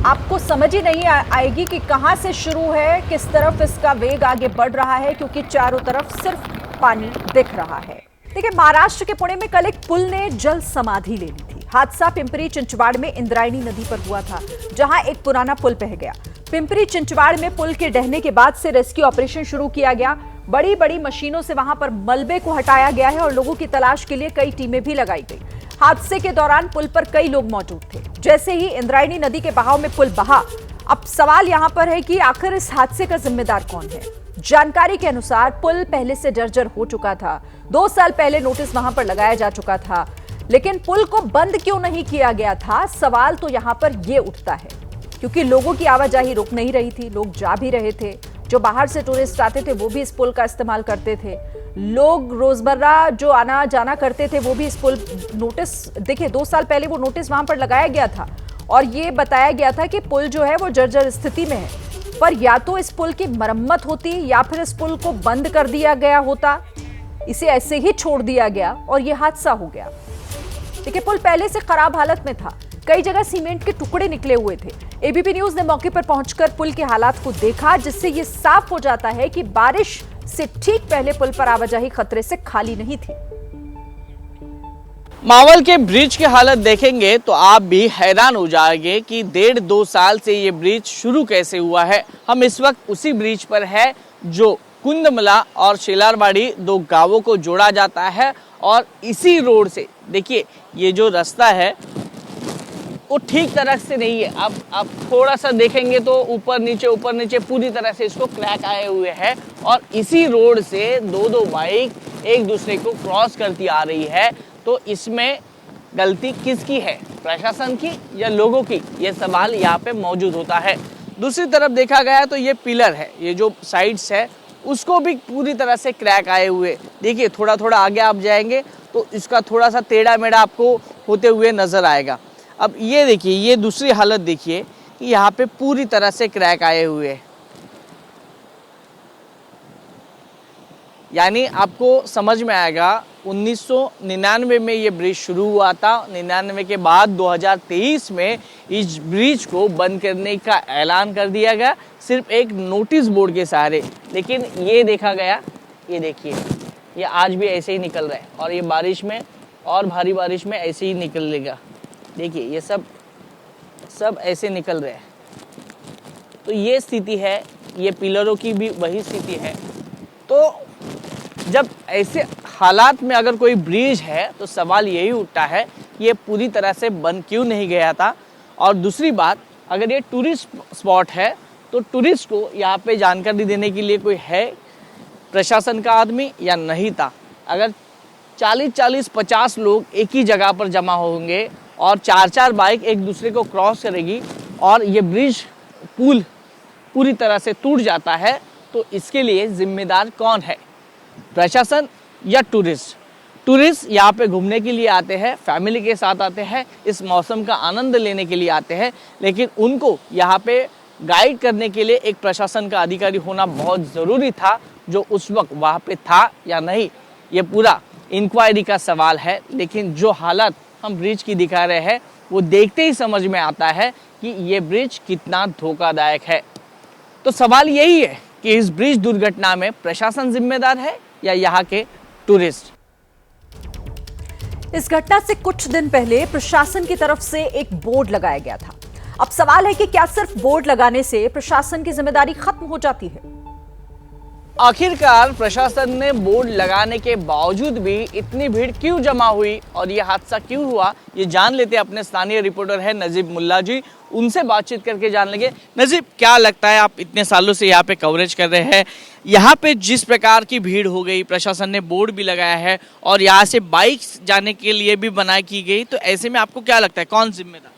आपको समझ ही नहीं आएगी कि कहां से शुरू है, किस तरफ इसका वेग आगे बढ़ रहा है, क्योंकि चारों तरफ सिर्फ पानी दिख रहा है। देखिए, महाराष्ट्र के पुणे में कल एक पुल ने जल समाधि ले ली थी। हादसा पिंपरी चिंचवाड़ में इंद्रायणी नदी पर हुआ था, जहां एक पुराना पुल बह गया। पिंपरी चिंचवाड़ में पुल के ढहने के बाद से रेस्क्यू ऑपरेशन शुरू किया गया। बड़ी बड़ी मशीनों से वहां पर मलबे को हटाया गया है और लोगों की तलाश के लिए कई टीमें भी लगाई गई। हादसे के दौरान पुल पर कई लोग मौजूद थे। जैसे ही इंद्रायणी नदी के बहाव में पुल बहा, अब सवाल यहां पर है कि आखिर इस हादसे का जिम्मेदार कौन है। जानकारी के अनुसार पुल पहले से जर्जर हो चुका था। 2 साल पहले नोटिस वहां पर लगाया जा चुका था, लेकिन पुल को बंद क्यों नहीं किया गया था, सवाल तो यहां पर यह उठता है। क्योंकि लोगों की आवाजाही रुक नहीं रही थी, लोग जा भी रहे थे। जो बाहर से टूरिस्ट आते थे वो भी इस पुल का इस्तेमाल करते थे। लोग रोजमर्रा जो आना जाना करते थे वो भी इस पुल नोटिस, देखिए 2 साल पहले वो नोटिस वहां पर लगाया गया था और ये बताया गया था कि पुल जो है वो जर्जर स्थिति में है। पर या तो इस पुल की मरम्मत होती या फिर इस पुल को बंद कर दिया गया होता, इसे ऐसे ही छोड़ दिया गया और यह हादसा हो गया। देखिए, पुल पहले से खराब हालत में था, कई जगह सीमेंट के टुकड़े निकले हुए थे। एबीपी न्यूज ने मौके पर पहुंचकर पुल के हालात को देखा, जिससे यह साफ हो जाता है कि बारिश से ठीक पहले पुल पर आवाजाही खतरे से खाली नहीं थी। मावल के ब्रिज की हालत देखेंगे तो आप भी हैरान हो जाएंगे कि 1.5-2 साल से ये ब्रिज शुरू कैसे हुआ है। हम इस वक्त उसी ब्रिज पर है जो कुंदमला और शेलारवाड़ी 2 गांवों को जोड़ा जाता है और इसी रोड से देखिए ये जो रास्ता है वो ठीक तरह से नहीं है। आप थोड़ा सा देखेंगे तो ऊपर नीचे पूरी तरह से इसको क्रैक आए हुए हैं और इसी रोड से 2-2 बाइक एक दूसरे को क्रॉस करती आ रही है। तो इसमें गलती किसकी है, प्रशासन की या लोगों की, ये सवाल यहाँ पे मौजूद होता है। दूसरी तरफ देखा गया तो ये पिलर है, ये जो साइड्स है उसको भी पूरी तरह से क्रैक आए हुए। देखिए थोड़ा थोड़ा आगे आप जाएंगे तो इसका थोड़ा सा टेढ़ा मेढ़ा आपको होते हुए नजर आएगा। अब ये देखिए, ये दूसरी हालत देखिए कि यहाँ पे पूरी तरह से क्रैक आए हुए हैं। यानी आपको समझ में आएगा 1999 में ये ब्रिज शुरू हुआ था। 99 के बाद 2023 में इस ब्रिज को बंद करने का ऐलान कर दिया गया, सिर्फ एक नोटिस बोर्ड के सहारे। लेकिन ये देखा गया, ये देखिए ये आज भी ऐसे ही निकल रहा है और ये बारिश में और भारी बारिश में ऐसे ही निकलेगा। देखिए ये सब ऐसे निकल रहे हैं। तो ये स्थिति है, ये पिलरों की भी वही स्थिति है। तो जब ऐसे हालात में अगर कोई ब्रिज है तो सवाल यही उठता है ये पूरी तरह से बंद क्यों नहीं गया था। और दूसरी बात, अगर ये टूरिस्ट स्पॉट है तो टूरिस्ट को यहाँ पे जानकारी देने के लिए कोई है प्रशासन का आदमी या नहीं था। अगर 40-50 लोग एक ही जगह पर जमा होंगे और 4-4 बाइक एक दूसरे को क्रॉस करेगी और ये ब्रिज पुल पूरी तरह से टूट जाता है तो इसके लिए जिम्मेदार कौन है, प्रशासन या टूरिस्ट? टूरिस्ट यहाँ पे घूमने के लिए आते हैं, फैमिली के साथ आते हैं, इस मौसम का आनंद लेने के लिए आते हैं, लेकिन उनको यहाँ पे गाइड करने के लिए एक प्रशासन का अधिकारी होना बहुत ज़रूरी था, जो उस वक्त वहाँ पे था या नहीं, ये पूरा इंक्वायरी का सवाल है। लेकिन जो हालत हम ब्रिज की दिखा रहे हैं वो देखते ही समझ में आता है कि ये ब्रिज कितना धोखादायक है। तो सवाल यही है कि इस ब्रिज दुर्घटना में प्रशासन जिम्मेदार है या यहाँ के टूरिस्ट? इस घटना से कुछ दिन पहले प्रशासन की तरफ से एक बोर्ड लगाया गया था। अब सवाल है कि क्या सिर्फ बोर्ड लगाने से प्रशासन की जिम्मेदारी खत्म हो जाती है? आखिरकार प्रशासन ने बोर्ड लगाने के बावजूद भी इतनी भीड़ क्यों जमा हुई और ये हादसा क्यों हुआ, ये जान लेते अपने स्थानीय रिपोर्टर है नजीब मुल्ला जी, उनसे बातचीत करके जान लेंगे। नजीब, क्या लगता है, आप इतने सालों से यहाँ पे कवरेज कर रहे हैं, यहाँ पे जिस प्रकार की भीड़ हो गई, प्रशासन ने बोर्ड भी लगाया है और यहाँ से बाइक जाने के लिए भी बनाई की गई, तो ऐसे में आपको क्या लगता है कौन जिम्मेदार?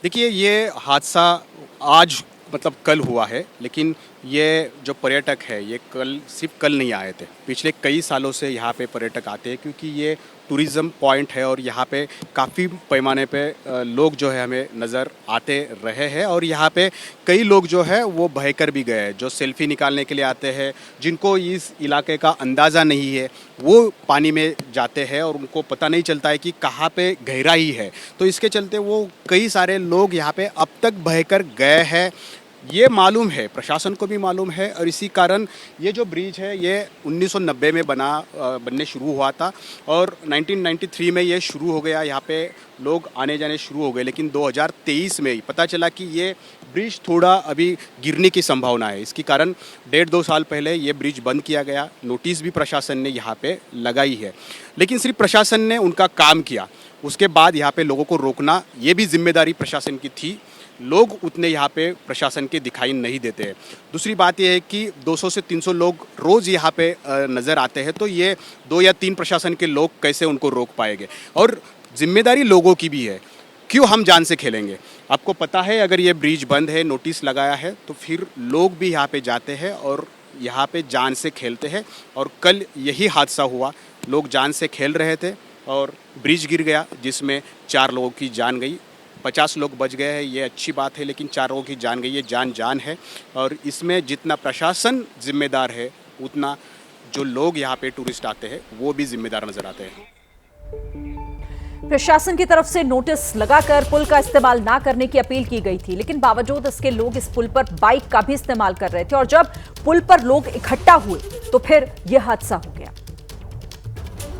देखिए, ये हादसा आज मतलब कल हुआ है, लेकिन ये जो पर्यटक है ये सिर्फ कल नहीं आए थे, पिछले कई सालों से यहाँ पे पर्यटक आते हैं, क्योंकि ये टूरिज़्म पॉइंट है और यहाँ पे काफ़ी पैमाने पे लोग जो है हमें नज़र आते रहे हैं। और यहाँ पे कई लोग जो है वो बहकर भी गए हैं, जो सेल्फी निकालने के लिए आते हैं, जिनको इस इलाके का अंदाज़ा नहीं है, वो पानी में जाते हैं और उनको पता नहीं चलता है कि कहाँ पे गहराई है। तो इसके चलते वो कई सारे लोग यहाँ पे अब तक बहकर गए हैं, ये मालूम है, प्रशासन को भी मालूम है। और इसी कारण ये जो ब्रिज है ये 1990 में बनने शुरू हुआ था और 1993 में ये शुरू हो गया, यहाँ पे लोग आने जाने शुरू हो गए। लेकिन 2023 में पता चला कि ये ब्रिज थोड़ा अभी गिरने की संभावना है, इसके कारण 1.5-2 साल पहले ये ब्रिज बंद किया गया। नोटिस भी प्रशासन ने यहाँ पे लगाई है, लेकिन सिर्फ प्रशासन ने उनका काम किया, उसके बाद यहाँ पे लोगों को रोकना ये भी जिम्मेदारी प्रशासन की थी। लोग उतने यहाँ पे प्रशासन के दिखाई नहीं देते हैं। दूसरी बात यह है कि 200 से 300 लोग रोज़ यहाँ पे नज़र आते हैं, तो ये 2 या 3 प्रशासन के लोग कैसे उनको रोक पाएंगे? और जिम्मेदारी लोगों की भी है, क्यों हम जान से खेलेंगे? आपको पता है अगर ये ब्रिज बंद है, नोटिस लगाया है, तो फिर लोग भी यहाँ पे जाते हैं और यहाँ पे जान से खेलते हैं। और कल यही हादसा हुआ, लोग जान से खेल रहे थे और ब्रिज गिर गया, जिसमें 4 लोगों की जान गई, 50 लोग बच गए हैं, ये अच्छी बात है, लेकिन 4 लोगों की जान गई, ये जान है। और इसमें जितना प्रशासन जिम्मेदार है, उतना जो लोग यहाँ पे टूरिस्ट आते हैं वो भी जिम्मेदार नजर आते हैं। प्रशासन की तरफ से नोटिस लगाकर पुल का इस्तेमाल ना करने की अपील की गई थी, लेकिन बावजूद इसके लोग इस पुल पर बाइक का भी इस्तेमाल कर रहे थे और जब पुल पर लोग इकट्ठा हुए तो फिर यह हादसा हो गया।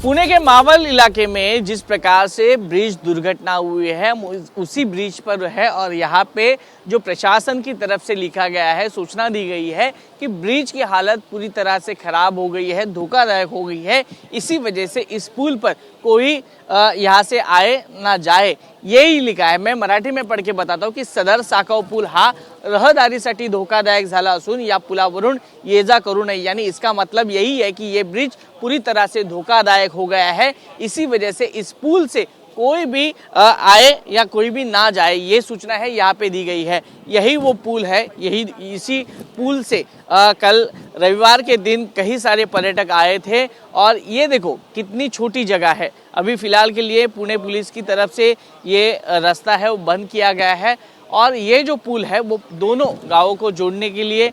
पुणे के मावल इलाके में जिस प्रकार से ब्रिज दुर्घटना हुई है उसी ब्रिज पर है और यहाँ पे जो प्रशासन की तरफ से लिखा गया है, सूचना दी गई है कि ब्रिज की हालत पूरी तरह से खराब हो गई है, धोखादायक हो गई है। इसी वजह से इस पुल पर कोई यहाँ से आए ना जाए, यही लिखा है। मैं मराठी में पढ़ के बताता हूँ की सदर साखव पूल हा रहदारीसाठी धोकादायक झाला असून या पुलावरून ये जा करू नये, यानी इसका मतलब यही है कि ये ब्रिज पूरी तरह से धोखादायक हो गया है। इसी वजह से इस पुल से कोई भी आए या कोई भी ना जाए, ये सूचना है यहाँ पे दी गई है। यही वो पुल है, यही इसी पुल से कल रविवार के दिन कई सारे पर्यटक आए थे और ये देखो कितनी छोटी जगह है। अभी फिलहाल के लिए पुणे पुलिस की तरफ से ये रास्ता है वो बंद किया गया है और ये जो पुल है वो दोनों गांवों को जोड़ने के लिए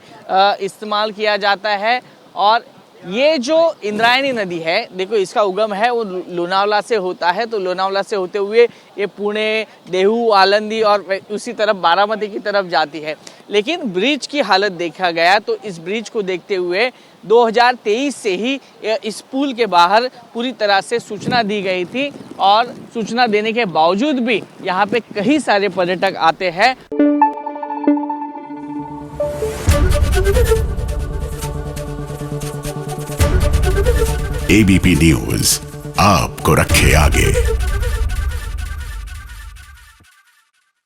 इस्तेमाल किया जाता है। और ये जो इंद्रायणी नदी है, देखो इसका उगम है वो लोनावला से होता है, तो लोनावला से होते हुए ये पुणे, देहू, आलंदी और उसी तरफ बारामती की तरफ जाती है। लेकिन ब्रिज की हालत देखा गया तो इस ब्रिज को देखते हुए 2023 से ही इस पुल के बाहर पूरी तरह से सूचना दी गई थी और सूचना देने के बावजूद भी यहाँ पे कई सारे पर्यटक आते हैं। एबीपी न्यूज आपको रखे आगे।